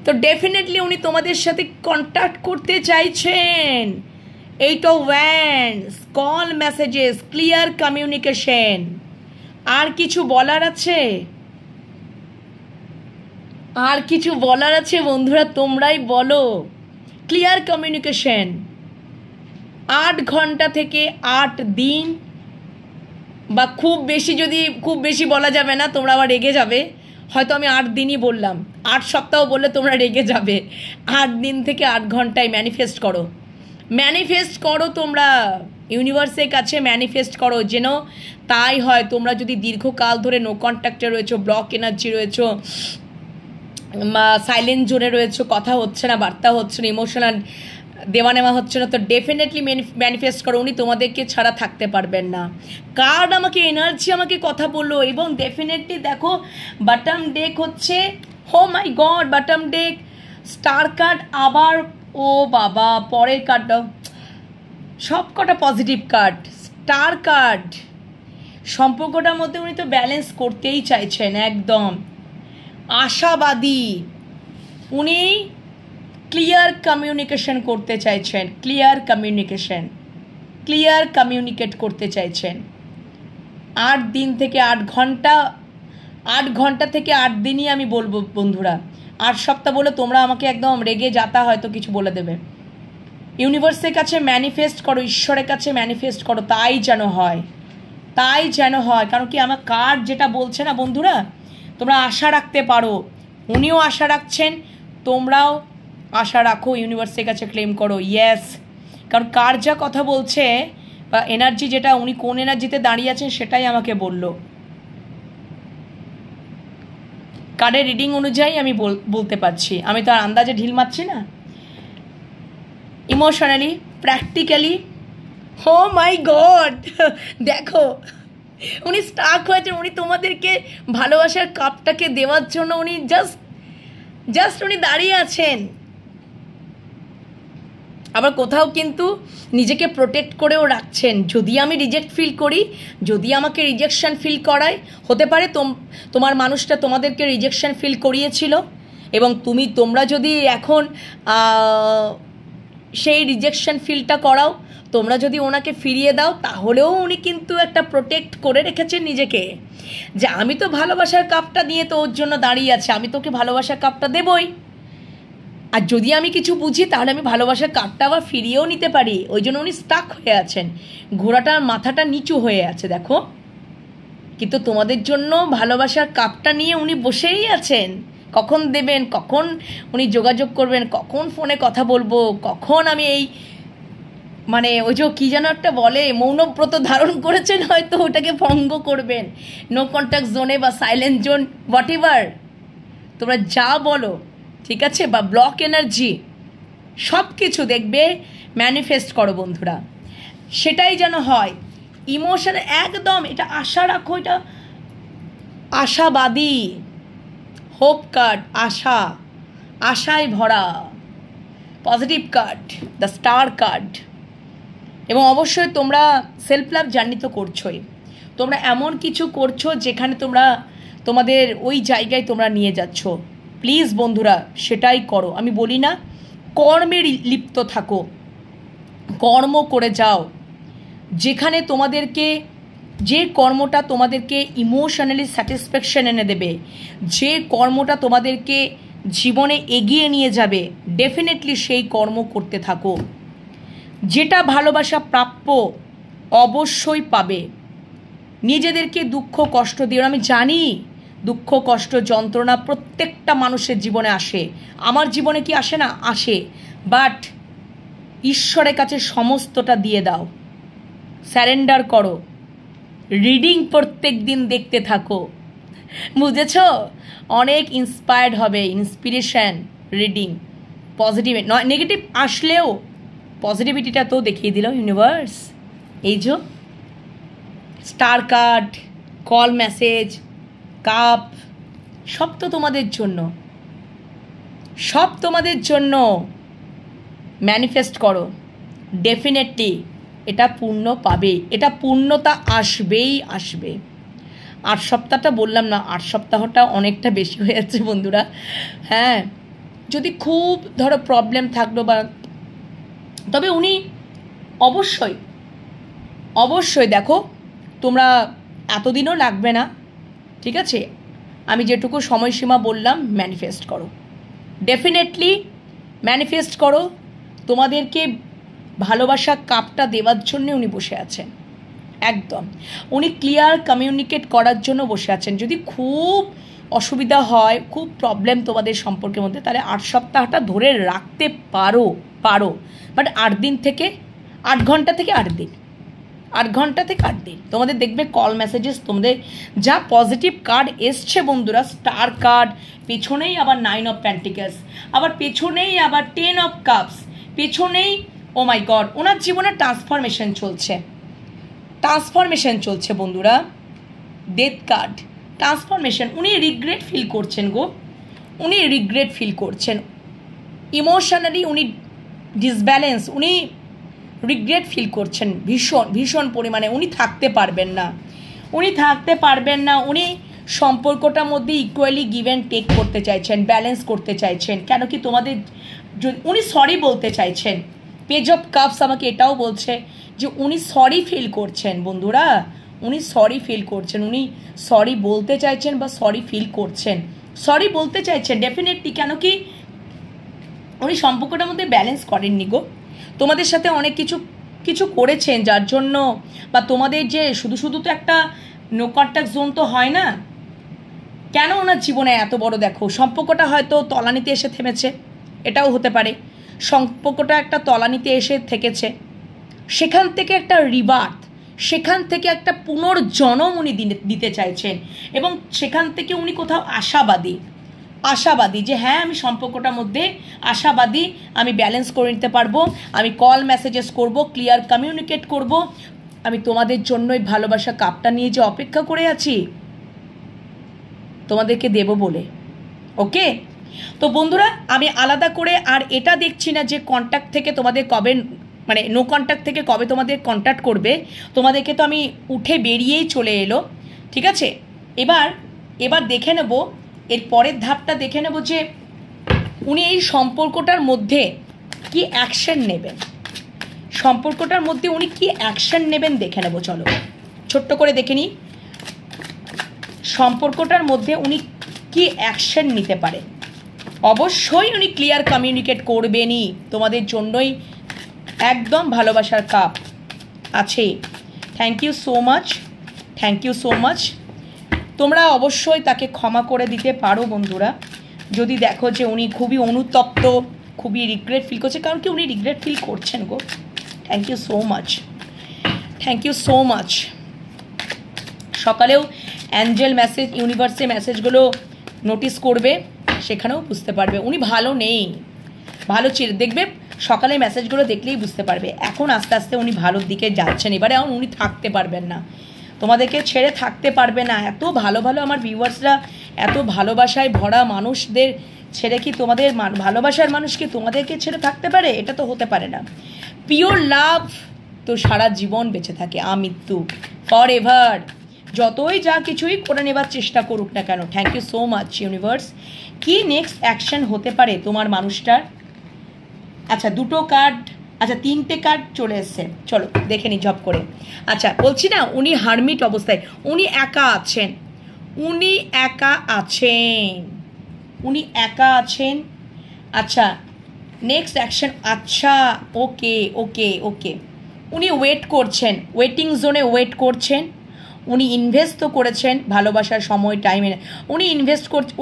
Speaker 1: তো ডেফিনেটলি উনি তোমাদের সাথে কন্ট্যাক্ট করতে চাইছেন। 8 of Wands, call messages, clear communication. আর কিছু বলার আছে? আর কিছু বলার আছে বন্ধুরা? তোমরাই বলো। ক্লিয়ার কমিউনিকেশন, 8 ঘন্টা থেকে 8 দিন, বা খুব বেশি, যদি খুব বেশি বলা যাবে না, তোমরা আবার রেগে যাবে। হয়তো আমি 8 দিনই বললাম, 8 সপ্তাহ বললে তোমরা রেগে যাবে। 8 দিন থেকে 8 ঘন্টায় ম্যানিফেস্ট করো, ম্যানিফেস্ট করো, তোমরা ইউনিভার্সের কাছে ম্যানিফেস্ট করো যেন তাই হয়। তোমরা যদি দীর্ঘকাল ধরে নো কন্ট্যাক্টে রয়েছো, ব্লক এনার্জি রয়েছো, সাইলেন্ট জোনে রয়েছো, কথা হচ্ছে না, বার্তা হচ্ছে না, ইমোশনাল দেওয়া নেওয়া হচ্ছে না, তো ডেফিনেটলি ম্যানিফেস্ট করো উনি তোমাদেরকে ছাড়া থাকতে পারবেন না। কার্ড আমাকে এনার্জি আমাকে কথা বললো, এবং ডেফিনেটলি দেখো বাটম ডেক হচ্ছে, oh my God, bottom deck star card, আবার ও বাবা পরের কার্ডটা সব কটা পজিটিভ কার্ড, স্টার কার্ড। সম্পর্কটার মধ্যে উনি তো ব্যালেন্স করতেই চাইছেন, একদম আশাবাদী, উনি ক্লিয়ার কমিউনিকেশন করতে চাইছেন, ক্লিয়ার কমিউনিকেট করতে চাইছেন। 8 দিন থেকে 8 ঘন্টা, 8 ঘন্টা থেকে 8 দিনই আমি বলবো বন্ধুরা। 8 সপ্তাহ বলে তোমরা আমাকে একদম রেগে যাতা হয়তো কিছু বলে দেবে। ইউনিভার্সের কাছে ম্যানিফেস্ট করো, ঈশ্বরের কাছে ম্যানিফেস্ট করো, তাই যেন হয়, তাই যেন হয়। কারণ কি আমার কার্ড যেটা বলছে না বন্ধুরা, তোমরা আশা রাখতে পারো, উনিও আশা রাখছেন, তোমরাও আশা রাখো, ইউনিভার্সের কাছে ক্লেম করো। ইয়েস, কারণ কার যা কথা বলছে বা এনার্জি যেটা, উনি কোন এনার্জিতে দাঁড়িয়ে আছেন সেটাই আমাকে বলল। কার্ডের রিডিং অনুযায়ী আমি বলতে পারছি, আমি তো আর আন্দাজে ঢিল মারছি না। Emotionally, practically, O my God, দেখো উনি স্টাক হয়েছেন, উনি তোমাদেরকে ভালোবাসার কাপটাকে দেওয়ার জন্য উনি জাস্ট উনি দাঁড়িয়ে আছেন। আবার কোথাও কিন্তু নিজেকে প্রোটেক্ট করেও রাখছেন, যদি আমি রিজেক্ট ফিল করি, যদি আমাকে রিজেকশন ফিল করায়, হতে পারে তোমার মানুষটা তোমাদেরকে রিজেকশন ফিল করিয়েছিল, এবং তোমরা যদি এখন সেই রিজেকশন ফিলটা করাও, তোমরা যদি ওনাকে ফিরিয়ে দাও, তাহলেও উনি কিন্তু একটা প্রোটেক্ট করে রেখেছেন নিজেকে, যে আমি তো ভালোবাসার কাপটা নিয়ে তো ওর জন্য দাঁড়িয়ে আছে, আমি তোকে ভালোবাসার কাপটা দেবই, আর যদি আমি কিছু বুঝি তাহলে আমি ভালোবাসার কাপটা আবার ফিরিয়েও নিতে পারি। ওই জন্য উনি স্টাক হয়ে আছেন, ঘোড়াটার মাথাটা নিচু হয়ে আছে দেখো, কিন্তু তোমাদের জন্য ভালোবাসার কাপটা নিয়ে উনি বসেই আছেন। কখন দেবেন, কখন উনি যোগাযোগ করবেন, কখন ফোনে কথা বলবো, কখন আমি এই মানে ওই যে কী যেন একটা বলে, মৌনব্রত ধারণ করেছেন, হয়তো ওটাকে ভঙ্গ করবেন, নো কন্ট্যাক্ট জোনে বা সাইলেন্ট জোন, হোয়াট এভার তোমরা যা বলো, ঠিক আছে, বা ব্লক এনার্জি, সব কিছু দেখবে ম্যানিফেস্ট করো বন্ধুরা, সেটাই যেন হয়। ইমোশন একদম, এটা আশা রাখো, এটা আশাবাদী, হোপ কার্ড, আশায় ভরা positive card, the star card. এবং অবশ্যই তোমরা সেলফ লাভ জার্নি তো করছোই, তোমরা এমন কিছু করছো যেখানে তোমরা তোমাদের ওই জায়গায় তোমরা নিয়ে যাচ্ছ। প্লিজ বন্ধুরা সেটাই করো, আমি বলি না কর্মে লিপ্ত থাকো, কর্ম করে যাও, যেখানে তোমাদেরকে যে কর্মটা তোমাদেরকে ইমোশনালি স্যাটিসফ্যাকশন এনে দেবে, যে কর্মটা তোমাদেরকে জীবনে এগিয়ে নিয়ে যাবে, ডেফিনেটলি সেই কর্ম করতে থাকো। যেটা ভালোবাসা প্রাপ্য অবশ্যই পাবে। নিজেদেরকে দুঃখ কষ্ট দিও, আমি জানি দুঃখ কষ্ট যন্ত্রণা প্রত্যেকটা মানুষের জীবনে আসে, আমার জীবনে কি আসে না, আসে, বাট ঈশ্বরের কাছে সমস্তটা দিয়ে দাও, স্যারেন্ডার করো, রিডিং প্রত্যেক দিন দেখতে থাকো, বুঝেছ? অনেক ইন্সপায়ার্ড হবে, ইন্সপিরেশন রিডিং, পজিটিভ নয়, নেগেটিভ আসলেও পজিটিভিটিটা তো দেখিয়ে দিল ইউনিভার্স। এই যে star card, call message, cup, সব তো তোমাদের জন্য, সব তোমাদের জন্য। ম্যানিফেস্ট করো, ডেফিনেটলি এটা পূর্ণ পাবে, এটা পূর্ণতা আসবেই আসবে। 8 সপ্তাহটা বললাম না, 8 সপ্তাহটা অনেকটা বেশি হয়ে যাচ্ছে বন্ধুরা। হ্যাঁ, যদি খুব ধরো প্রবলেম থাকলো বা, তবে উনি অবশ্যই অবশ্যই দেখো, তোমরা এতদিনও লাগবে না, ঠিক আছে, আমি যেটুকু সময়সীমা বললাম, ম্যানিফেস্ট করো, ডেফিনেটলি ম্যানিফেস্ট করো। তোমাদেরকে ভালোবাসার কাপটা দেওয়ার জন্য উনি বসে আছেন, একদম উনি ক্লিয়ার কমিউনিকেট করার জন্য বসে আছেন। যদি খুব অসুবিধা হয়, খুব প্রবলেম তোমাদের সম্পর্কের মধ্যে, তাহলে 8 সপ্তাহটা ধরে রাখতে পারো। বাট 8 দিন থেকে 8 ঘন্টা থেকে 8 দিন, 8 ঘন্টা থেকে 8 দিন তোমাদের দেখবে কল মেসেজেস, তোমাদের যা পজিটিভ কার্ড এসছে বন্ধুরা, স্টার কার্ড, পেছনেই আবার 9 অফ পেন্টিকলস, আবার পেছনেই আবার 10 অফ কাপস, পেছনেই ও মাই গড, ওনার জীবনে ট্রান্সফরমেশন চলছে বন্ধুরা। ডেথ কার্ড, ট্রান্সফরমেশন, উনি রিগ্রেট ফিল করছেন গো, ইমোশনালি উনি ডিসব্যালেন্স, উনি রিগ্রেট ফিল করছেন ভীষণ পরিমাণে। উনি থাকতে পারবেন না, উনি সম্পর্কটার মধ্যে ইকুয়ালি গিভ অ্যান্ড টেক করতে চাইছেন, ব্যালেন্স করতে চাইছেন। কেন কি তোমাদের উনি সরি বলতে চাইছেন। পেজ অফ কাপস আমাকে এটাও বলছে যে উনি সরি ফিল করছেন বন্ধুরা, উনি সরি বলতে চাইছেন বা সরি ফিল করছেন, সরি বলতে চাইছেন ডেফিনেটলি। কেন কি উনি সম্পর্কটার মধ্যে ব্যালেন্স করেননি গো, তোমাদের সাথে অনেক কিছু করেছেন যার জন্য, বা তোমাদের যে শুধু তো একটা নো কন্ট্যাক্ট জোন তো হয় না। কেন ওনার জীবনে এত বড়, দেখো সম্পর্কটা হয়তো তলানিতে এসে থেমেছে, এটাও হতে পারে। সম্পর্কটা একটা তলানিতে এসে থেকেছে, সেখান থেকে একটা রিবার্থ, সেখান থেকে একটা পুনর্জন্ম উনি দিতে চাইছেন, এবং সেখান থেকে উনি কোথাও আশাবাদী যে হ্যাঁ আমি সম্পর্কটার মধ্যে আশাবাদী, আমি ব্যালেন্স করে নিতে পারবো, আমি কল মেসেজেস করব, ক্লিয়ার কমিউনিকেট করব, আমি তোমাদের জন্যই ভালোবাসা কাপটা নিয়ে যে অপেক্ষা করে আছি তোমাদেরকে দেব বলে। ওকে, তো বন্ধুরা আমি আলাদা করে আর এটা দেখছি না যে কন্ট্যাক্ট থেকে তোমাদের কবে, মানে নো কন্ট্যাক্ট থেকে কবে তোমাদের কন্ট্যাক্ট করবে, তোমাদেরকে তো আমি উঠে বেরিয়েই চলে এলো। ঠিক আছে, এবার দেখে নেব, এর পরের ধাপটা দেখে নেব যে উনি এই সম্পর্কটার মধ্যে কি অ্যাকশন নেবেন, দেখে নেব। চলো ছোট্ট করে দেখে নিই সম্পর্কটার মধ্যে উনি কি অ্যাকশন নিতে পারে। অবশ্যই উনি ক্লিয়ার কমিউনিকেট করবেনই, তোমাদের জন্যই একদম ভালোবাসার কাপ আছে। Thank you so much. তোমরা অবশ্যই তাকে ক্ষমা করে দিতে পারো বন্ধুরা, যদি দেখো যে উনি খুবই অনুতপ্ত, খুবই রিগ্রেট ফিল করছে। কারণ কি উনি রিগ্রেট ফিল করছেন গো। Thank you so much. সকালেও অ্যাঞ্জেল মেসেজ, ইউনিভার্সের মেসেজগুলো নোটিস করবে, সেখানেও বুঝতে পারবে উনি ভালো নেই, দেখবে সকালে মেসেজগুলো দেখলেই বুঝতে পারবে এখন আস্তে আস্তে উনি ভালোর দিকে যাচ্ছেন। এবারে এখন উনি থাকতে পারবেন না, তোমাদেরকে ছেড়ে থাকতে পারবে না। এত ভালো আমার ভিউয়ার্সরা, এত ভালোবাসায় ভরা মানুষদের ছেড়ে কি তোমাদের ভালোবাসার মানুষ কি তোমাদেরকে ছেড়ে থাকতে পারে? এটা তো হতে পারে না। পিওর লাভ তো সারা জীবন বেঁচে থাকে, আমৃত্যু, ফর এভার। যতই যা কিছুই করে নেবার চেষ্টা করুক না কেন। Thank you so much universe. কি নেক্সট অ্যাকশন হতে পারে তোমার মানুষটার? আচ্ছা দুটো কার্ড, আচ্ছা 3টে কার্ড চলে এসছে, চলো দেখে নি ঝপ করে। আচ্ছা বলছি না উনি হারমিট অবস্থায়, উনি একা আছেন। আচ্ছা নেক্সট অ্যাকশন, আচ্ছা ওকে, উনি ওয়েট করছেন, ওয়েটিং জোনে ওয়েট করছেন। উনি ইনভেস্ট তো করেছেন ভালোবাসার সময়, টাইমে উনি ইনভেস্ট করছেন,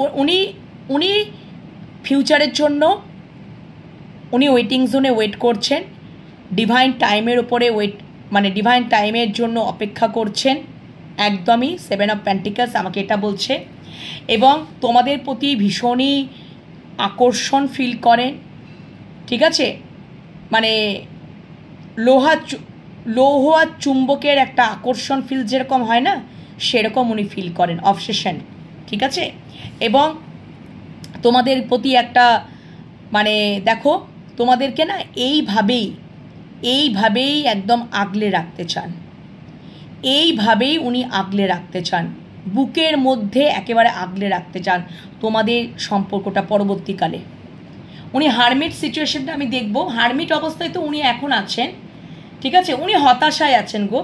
Speaker 1: উনি ফিউচারের জন্য উনি ওয়েটিং জোনে ওয়েট করছেন, ডিভাইন টাইমের ওপরে ডিভাইন টাইমের জন্য অপেক্ষা করছেন। একদমই 7 অফ পেন্টিকলস আমাকে এটা বলছে। এবং তোমাদের প্রতি ভীষণই আকর্ষণ ফিল করেন, ঠিক আছে, মানে লৌহ আর চুম্বকের একটা আকর্ষণ ফিল যেরকম হয় না, সেরকম উনি ফিল করেন, অবসেশন, ঠিক আছে। এবং তোমাদের প্রতি একটা দেখো তোমাদেরকে না এইভাবেই একদম আগলে রাখতে চান, বুকের মধ্যে একেবারে আগলে রাখতে চান তোমাদের সম্পর্কটা পরবর্তীকালে। উনি হারমিট সিচুয়েশনটা আমি দেখব, হারমিট অবস্থায় তো উনি এখন আছেন, ঠিক আছে। উনি হতাশায় আছেন গো,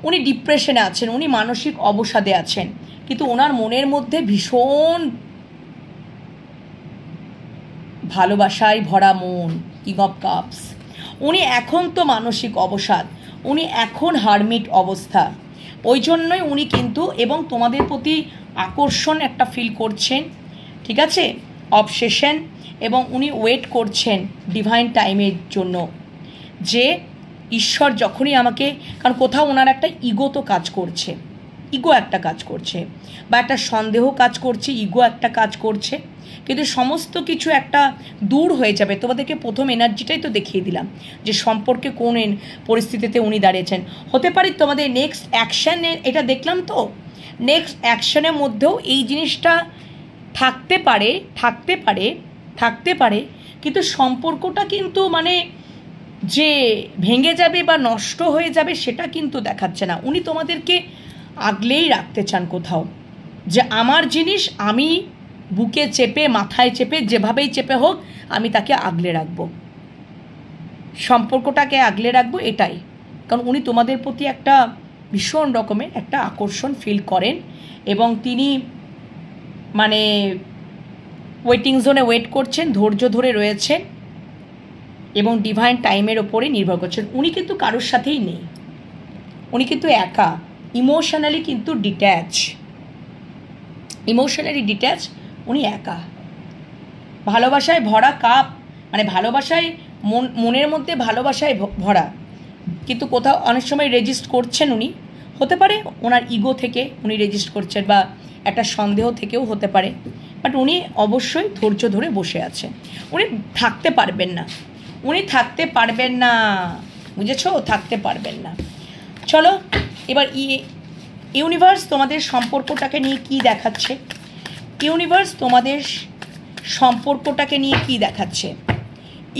Speaker 1: উনি ডিপ্রেশনে আছেন, উনি মানসিক অবসাদে আছেন, কিন্তু ওনার মনের মধ্যে ভীষণ ভালোবাসায় ভরা মন, কিং অফ কাপস। উনি এখন তো মানসিক অবসাদ, উনি এখন হারমিট অবস্থা, ওই জন্যই উনি কিন্তু, এবং তোমাদের প্রতি আকর্ষণ একটা ফিল করছেন, ঠিক আছে, অবসেশন, এবং উনি ওয়েট করছেন ডিভাইন টাইমের জন্য, যে ঈশ্বর যখনই আমাকে, কারণ কোথাও ওনার একটা ইগো তো কাজ করছে, ইগো একটা কাজ করছে, বা একটা সন্দেহ কাজ করছে, ইগো একটা কাজ করছে, কিন্তু সমস্ত কিছু একটা দূর হয়ে যাবে। তোমাদেরকে প্রথম এনার্জিটাই তো দেখিয়ে দিলাম যে সম্পর্কে কোন পরিস্থিতিতে উনি দাঁড়িয়েছেন। হতে পারে তোমাদের নেক্সট অ্যাকশানে, এটা দেখলাম তো, নেক্সট অ্যাকশানের মধ্যেও এই জিনিসটা থাকতে পারে, থাকতে পারে, থাকতে পারে, কিন্তু সম্পর্কটা কিন্তু মানে যে ভেঙে যাবে বা নষ্ট হয়ে যাবে সেটা কিন্তু দেখাচ্ছে না। উনি তোমাদেরকে আগলেই রাখতে চান কোথাও, যে আমার জিনিস আমি বুকে চেপে, মাথায় চেপে, যেভাবেই চেপে হোক আমি তাকে আগলে রাখবো, সম্পর্কটাকে আগলে রাখবো, এটাই। কারণ উনি তোমাদের প্রতি একটা ভীষণ রকমের একটা আকর্ষণ ফিল করেন, এবং তিনি মানে ওয়েটিং জোনে ওয়েট করছেন, ধৈর্য ধরে রয়েছেন, এবং ডিভাইন টাইমের ওপরে নির্ভর করছেন। উনি কিন্তু কারোর সাথেই নেই, উনি কিন্তু একা, ইমোশনালি কিন্তু ডিট্যাচ, ইমোশনালি ডিট্যাচ, উনি একা, ভালোবাসায় ভরা কাপ, মানে ভালোবাসায় মনের মধ্যে ভালোবাসায় ভরা, কিন্তু কোথাও অনেক সময় রেজিস্ট করছেন উনি, হতে পারে ওনার ইগো থেকে উনি রেজিস্ট করছেন, বা একটা সন্দেহ থেকেও হতে পারে, বাট উনি অবশ্যই ধৈর্য ধরে বসে আছেন। উনি থাকতে পারবেন না, উনি থাকতে পারবেন না, বুঝেছো, থাকতে পারবেন না। চলো এবার ইউনিভার্স তোমাদের সম্পর্কটাকে নিয়ে কি দেখাচ্ছে, ইউনিভার্স তোমাদের সম্পর্কটাকে নিয়ে কি দেখাচ্ছে,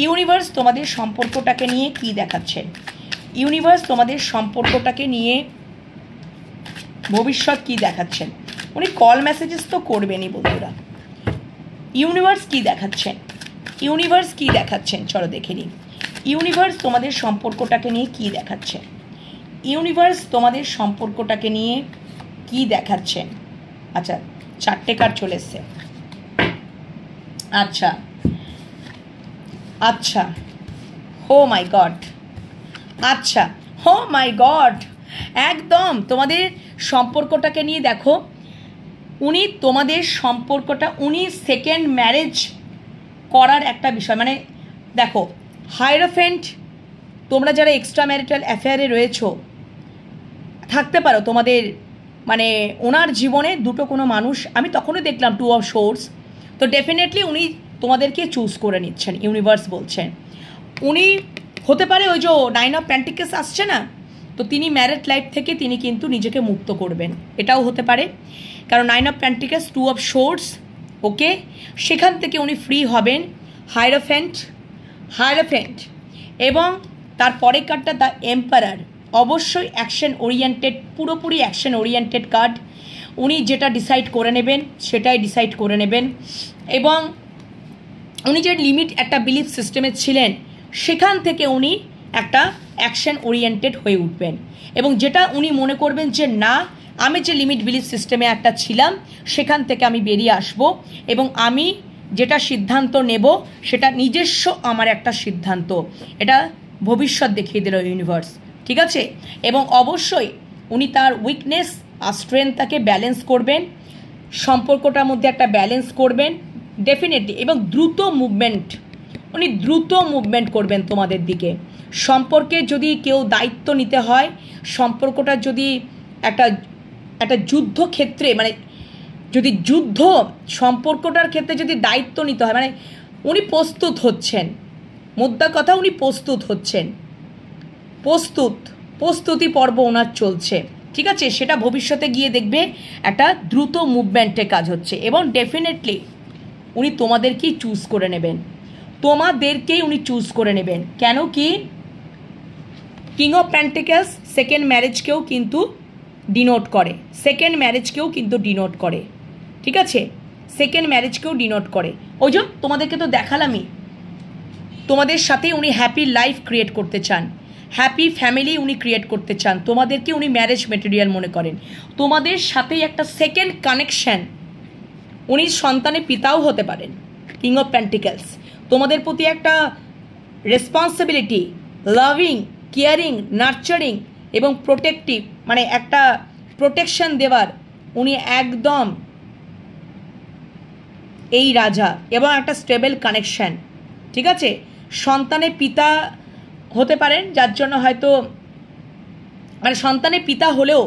Speaker 1: ইউনিভার্স তোমাদের সম্পর্কটাকে নিয়ে কি দেখাচ্ছে, ইউনিভার্স তোমাদের সম্পর্কটাকে নিয়ে ভবিষ্যৎ কি দেখাচ্ছেন। উনি কল মেসেজেস তো করবেনই বন্ধুরা। ইউনিভার্স কি দেখাচ্ছেন, ইউনিভার্স কি দেখাচ্ছেন, চলো দেখে নিই। ইউনিভার্স তোমাদের সম্পর্কটাকে নিয়ে কি দেখাচ্ছেন, ইউনিভার্স তোমাদের সম্পর্কটাকে নিয়ে কি দেখাচ্ছেন। আচ্ছা, 4টে কার্ড চলে এসছে। আচ্ছা আচ্ছা, হো মাই গড, আচ্ছা, হো মাই গড, একদম তোমাদের সম্পর্কটাকে নিয়ে দেখো, উনি তোমাদের সম্পর্কটা, উনি সেকেন্ড ম্যারেজ করার একটা বিষয়, মানে দেখো হাইরোফেন্ট, তোমরা যারা এক্সট্রা ম্যারিটাল অ্যাফেয়ারে রয়েছো, থাকতে পারো তোমাদের মানে ওনার জীবনে দুটো কোনো মানুষ, আমি তখনই দেখলাম 2 অফ সোর্স, তো ডেফিনেটলি উনি তোমাদেরকে চুজ করে নিচ্ছেন, ইউনিভার্স বলছেন। উনি হতে পারে ওই যে 9 অফ পেন্টিকলস আসছে না, তো তিনি ম্যারিড লাইফ থেকে তিনি কিন্তু নিজেকে মুক্ত করবেন, এটাও হতে পারে, কারণ 9 অফ পেন্টিকলস 2 অফ সোর্স, ওকে, সেখান থেকে উনি ফ্রি হবেন। হাইরোফেন্ট, হাইরোফেন্ট, এবং তার পরের কার্ডটা দ্য এম্পারার, অবশ্যই অ্যাকশন ওরিয়েন্টেড, পুরোপুরি অ্যাকশন ওরিয়েন্টেড কার্ড। উনি যেটা ডিসাইড করে নেবেন সেটাই ডিসাইড করে নেবেন, এবং উনি যে লিমিট একটা বিলিফ সিস্টেমে ছিলেন সেখান থেকে উনি একটা অ্যাকশন ওরিয়েন্টেড হয়ে উঠবেন, এবং যেটা উনি মনে করবেন যে না, আমি যে লিমিট বিলিফ সিস্টেমে একটা ছিলাম সেখান থেকে আমি বেরিয়ে আসব, এবং আমি যেটা সিদ্ধান্ত নেব সেটা নিজস্ব আমার একটা সিদ্ধান্ত, এটা ভবিষ্যৎ দেখিয়ে দিল ইউনিভার্স, ঠিক আছে। এবং অবশ্যই উনি তার উইকনেস আর স্ট্রেংথটাকে ব্যালেন্স করবেন, সম্পর্কটার মধ্যে একটা ব্যালেন্স করবেন ডেফিনেটলি, এবং দ্রুত মুভমেন্ট, উনি দ্রুত মুভমেন্ট করবেন তোমাদের দিকে। সম্পর্কে যদি কেউ দায়িত্ব নিতে হয়, সম্পর্কটা যদি একটা যুদ্ধক্ষেত্রে, মানে যদি যুদ্ধ সম্পর্কটার ক্ষেত্রে যদি দায়িত্ব নিতে হয়, মানে উনি প্রস্তুত হচ্ছেন, মোদ্দা কথা উনি প্রস্তুত হচ্ছেন, প্রস্তুতি পর্ব ওনার চলছে, ঠিক আছে। সেটা ভবিষ্যতে গিয়ে দেখবে একটা দ্রুত মুভমেন্টের কাজ হচ্ছে, এবং ডেফিনেটলি উনি তোমাদেরকেই চুজ করে নেবেন, তোমাদেরকেই উনি চুজ করে নেবেন। কেন কি কিং অফ পেন্টিকলস সেকেন্ড ম্যারেজকেও কিন্তু ডিনোট করে, সেকেন্ড ম্যারেজকেও কিন্তু ডিনোট করে, ঠিক আছে, সেকেন্ড ম্যারেজকেও ডিনোট করে। ওই জন্য তোমাদেরকে তো দেখালামই, তোমাদের সাথে উনি হ্যাপি লাইফ ক্রিয়েট করতে চান, হ্যাপি ফ্যামিলি উনি ক্রিয়েট করতে চান, তোমাদেরকে উনি ম্যারেজ মেটেরিয়াল মনে করেন, তোমাদের সাথেই একটা সেকেন্ড কানেকশান, উনি সন্তানের পিতাও হতে পারেন। কিং অফ পেন্টিকলস তোমাদের প্রতি একটা রেসপন্সিবিলিটি, লাভিং, কেয়ারিং, নার্চারিং এবং প্রোটেক্টিভ, মানে একটা প্রোটেকশন দেওয়ার উনি একদম এই রাজা এবং একটা স্টেবল কানেকশান, ঠিক আছে। সন্তানের পিতা হতে পারেন, যার জন্য হয়তো মানে সন্তানের পিতা হলেও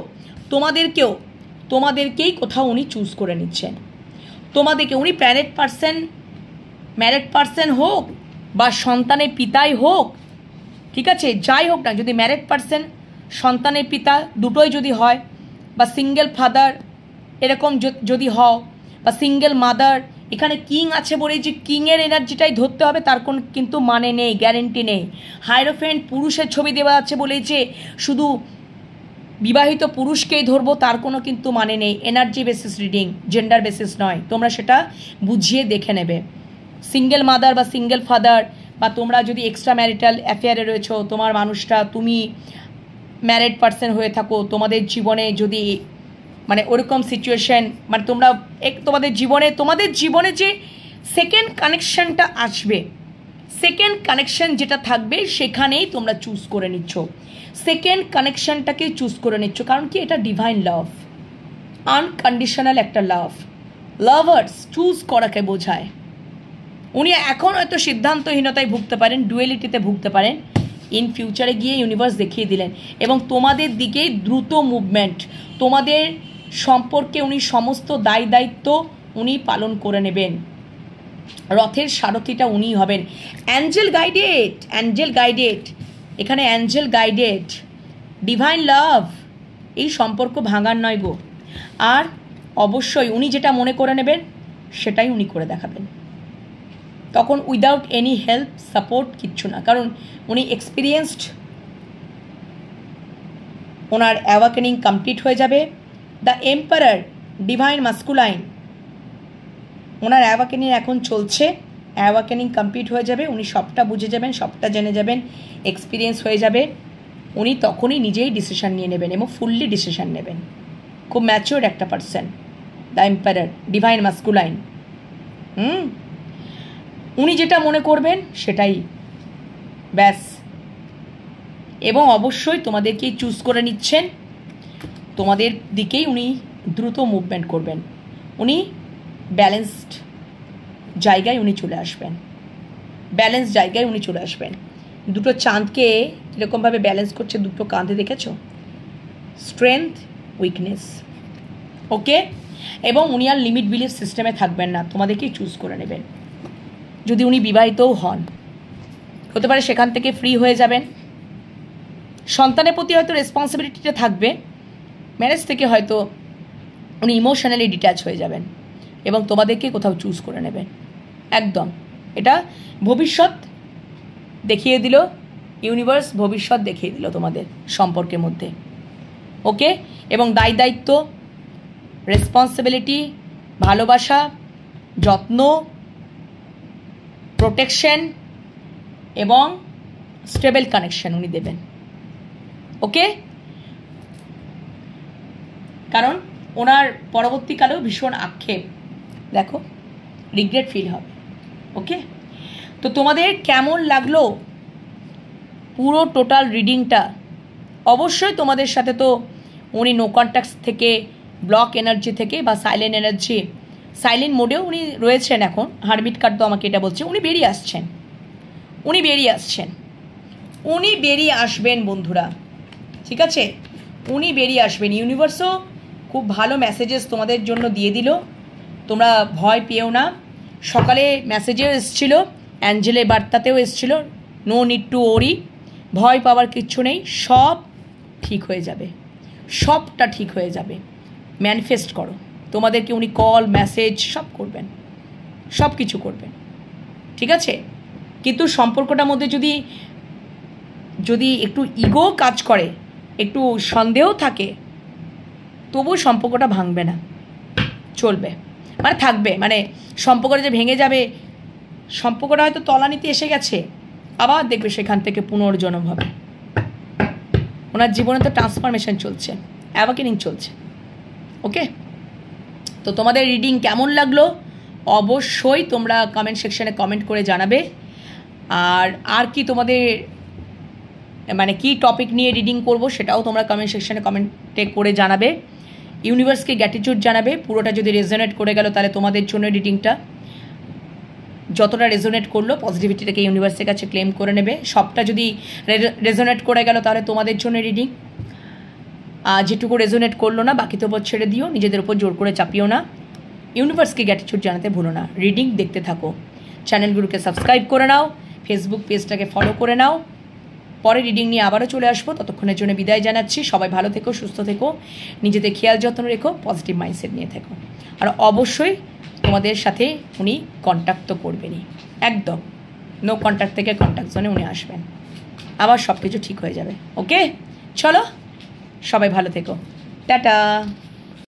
Speaker 1: তোমাদেরকেই কোথাও উনি চুজ করে নিচ্ছেন, তোমাদেরকে। উনি ম্যারেড পার্সন হোক বা সন্তানের পিতাই হোক, ঠিক আছে, যাই হোক না, যদি ম্যারেড পার্সন সন্তানের পিতা দুটোই যদি হয়, বা সিঙ্গেল ফাদার এরকম যদি হও, বা সিঙ্গেল মাদার, এখানে কিং আছে বলে যে কিংয়ের এনার্জিটাই ধরতে হবে তার কোনো কিন্তু মানে নেই, গ্যারেন্টি নেই। হাইরোফেন্ট পুরুষের ছবি দেওয়া আছে বলে যে শুধু বিবাহিত পুরুষকেই ধরবো তার কোনো কিন্তু মানে নেই। Energy basis reading, gender basis নয়, তোমরা সেটা বুঝিয়ে দেখে নেবে। সিঙ্গেল মাদার বা সিঙ্গেল ফাদার, বা তোমরা যদি এক্সট্রা ম্যারিটাল অ্যাফেয়ারে রয়েছো, তোমার মানুষটা, তুমি ম্যারিড পার্সন হয়ে থাকো, তোমাদের জীবনে যদি মানে ওরকম সিচুয়েশন, মানে তোমরা তোমাদের জীবনে যে সেকেন্ড কানেকশানটা আসবে, সেকেন্ড কানেকশান যেটা থাকবে সেখানেই তোমরা চুজ করে নিচ্ছ, সেকেন্ড কানেকশানটাকে চুজ করে নিচ্ছ। কারণ কি, এটা ডিভাইন লাভ, আনকন্ডিশনাল একটা লাভ। লাভার্স চুজ করাকে বোঝায়। উনি এখন হয়তো সিদ্ধান্তহীনতায় ভুগতে পারেন, ডুয়েলিটিতে ভুগতে পারেন, ইন ফিউচারে গিয়ে ইউনিভার্স দেখিয়ে দিলেন এবং তোমাদের দিকেই দ্রুত মুভমেন্ট। তোমাদের সম্পর্কে উনি সমস্ত দায়িত্ব উনি পালন করে নেবেন। রথের সারথিটা উনিই হবেন। অ্যাঞ্জেল গাইডেড, এখানে অ্যাঞ্জেল গাইডেড, ডিভাইন লাভ। এই সম্পর্ক ভাঙার নয় গো। আর অবশ্যই উনি যেটা মনে করে নেবেন সেটাই উনি করে দেখাবেন, তখন উইদাউট এনি হেল্প সাপোর্ট কিচ্ছু না। কারণ উনি এক্সপিরিয়েন্সড, ওনার অ্যাওয়াকেনিং কমপ্লিট হয়ে যাবে। The emperor, divine masculine, owner awakening এখন চলছে, অ্যাওয়াকেনিং কমপ্লিট হয়ে যাবে, উনি সবটা বুঝে যাবেন, সবটা জেনে যাবেন, এক্সপিরিয়েন্স হয়ে যাবে। উনি তখনই নিজেই ডিসিশন নিয়ে নেবেন এবং ফুললি ডিসিশন নেবেন। খুব ম্যাচিওর একটা person, the emperor, divine masculine. উনি যেটা মনে করবেন সেটাই ব্যাস। এবং অবশ্যই তোমাদেরকেই চুজ করে নিচ্ছেন, তোমাদের দিকেই উনি দ্রুত মুভমেন্ট করবেন। উনি ব্যালেন্সড জায়গায় উনি চলে আসবেন, দুটো চাঁদকে কীরকমভাবে ব্যালেন্স করছে, দুটো কাঁধে দেখেছ, স্ট্রেংথ, উইকনেস, ওকে। এবং উনি আর লিমিট বিলিফ সিস্টেমে থাকবেন না, তোমাদেরকেই চুজ করে নেবেন। যদি উনি বিবাহিতও হন, হতে পারে সেখান থেকে ফ্রি হয়ে যাবেন। সন্তানের প্রতি হয়তো রেসপন্সিবিলিটিটা থাকবে, ম্যারেজ থেকে হয়তো উনি ইমোশনালি ডিট্যাচ হয়ে যাবেন এবং তোমাদেরকে কোথাও চুজ করে নেবেন। একদম এটা ভবিষ্যৎ দেখিয়ে দিল ইউনিভার্স, ভবিষ্যৎ দেখিয়ে দিল তোমাদের সম্পর্কের মধ্যে, ওকে। এবং দায়িত্ব, রেসপন্সিবিলিটি, ভালোবাসা, যত্ন, প্রোটেকশন এবং স্টেবল কানেকশন উনি দেবেন, ওকে। কারণ ওনার পরবর্তীকালেও ভীষণ আক্ষেপ, দেখো, রিগ্রেট ফিল হবে, ওকে। তো তোমাদের কেমন লাগলো পুরো টোটাল রিডিংটা? অবশ্যই তোমাদের সাথে তো উনি নো কন্ট্যাক্ট থেকে, ব্লক এনার্জি থেকে বা সাইলেন্ট এনার্জি, সাইলেন্ট মোডেও উনি রয়েছেন এখন। হারমিট কার্ড তো আমাকে এটা বলছে উনি বেরিয়ে আসবেন বন্ধুরা, ঠিক আছে, উনি বেরিয়ে আসবেন। ইউনিভার্সও খুব ভালো মেসেজেস তোমাদের জন্য দিয়ে দিল, তোমরা ভয় পেও না। সকালে মেসেজেও এসেছিলো, অ্যাঞ্জেলের বার্তাতেও এসেছিলো, নো নিড টু ওরি, ভয় পাওয়ার কিচ্ছু নেই, সব ঠিক হয়ে যাবে, সবটা ঠিক হয়ে যাবে। ম্যানিফেস্ট করো, তোমাদেরকে উনি কল, মেসেজ সব করবেন, সব কিছু করবেন, ঠিক আছে। কিন্তু সম্পর্কটার মধ্যে যদি একটু ইগো কাজ করে, একটু সন্দেহ থাকে, তবুও সম্পর্কটা ভাঙবে না, চলবে, মানে থাকবে। মানে সম্পর্কটা যে ভেঙে যাবে, সম্পর্কটা হয়তো তলানিতে এসে গেছে, আবার দেখবে সেখান থেকে পুনর্জন্ম হবে। ওনার জীবনে তো ট্রান্সফরমেশন চলছে, অ্যাওয়াকেনিং চলছে, ওকে। তো তোমাদের রিডিং কেমন লাগলো অবশ্যই তোমরা কমেন্ট সেকশানে কমেন্ট করে জানাবে। আর কি তোমাদের মানে কি টপিক নিয়ে রিডিং করব সেটাও তোমরা কমেন্ট সেকশানে কমেন্টে করে জানাবে। ইউনিভার্সকে গ্র্যাটিটিউড জানাবে, পুরোটা যদি রেজোনেট করে গেল তাহলে তোমাদের জন্য রিডিংটা। যতটা রেজোনেট করলো পজিটিভিটিটাকে ইউনিভার্সের কাছে ক্লেম করে নেবে। সবটা যদি রেজোনেট করে গেল তাহলে তোমাদের জন্য রিডিং, যেটুকু রেজোনেট করলো না বাকি তো ওপর ছেড়ে দিও, নিজেদের উপর জোর করে চাপিও না। ইউনিভার্সকে গ্র্যাটিটিউড জানাতে ভুলো না। রিডিং দেখতে থাকো, চ্যানেলগুলোকে সাবস্ক্রাইব করে নাও, ফেসবুক পেজটাকে ফলো করে নাও। পরে রিডিং নিয়ে আবারও চলে আসবো, ততক্ষণের জন্য বিদায় জানাচ্ছি। সবাই ভালো থেকো, সুস্থ থেকো, নিজেদের খেয়াল যত্ন রেখো, পজিটিভ মাইন্ডসেট নিয়ে থেকো। আর অবশ্যই তোমাদের সাথে উনি কন্ট্যাক্ট তো করবেনই, একদম নো কন্ট্যাক্ট থেকে কন্ট্যাক্ট জোনে উনি আসবেন, আবার সব কিছু ঠিক হয়ে যাবে। ওকে, চলো সবাই ভালো থেকো, টাটা।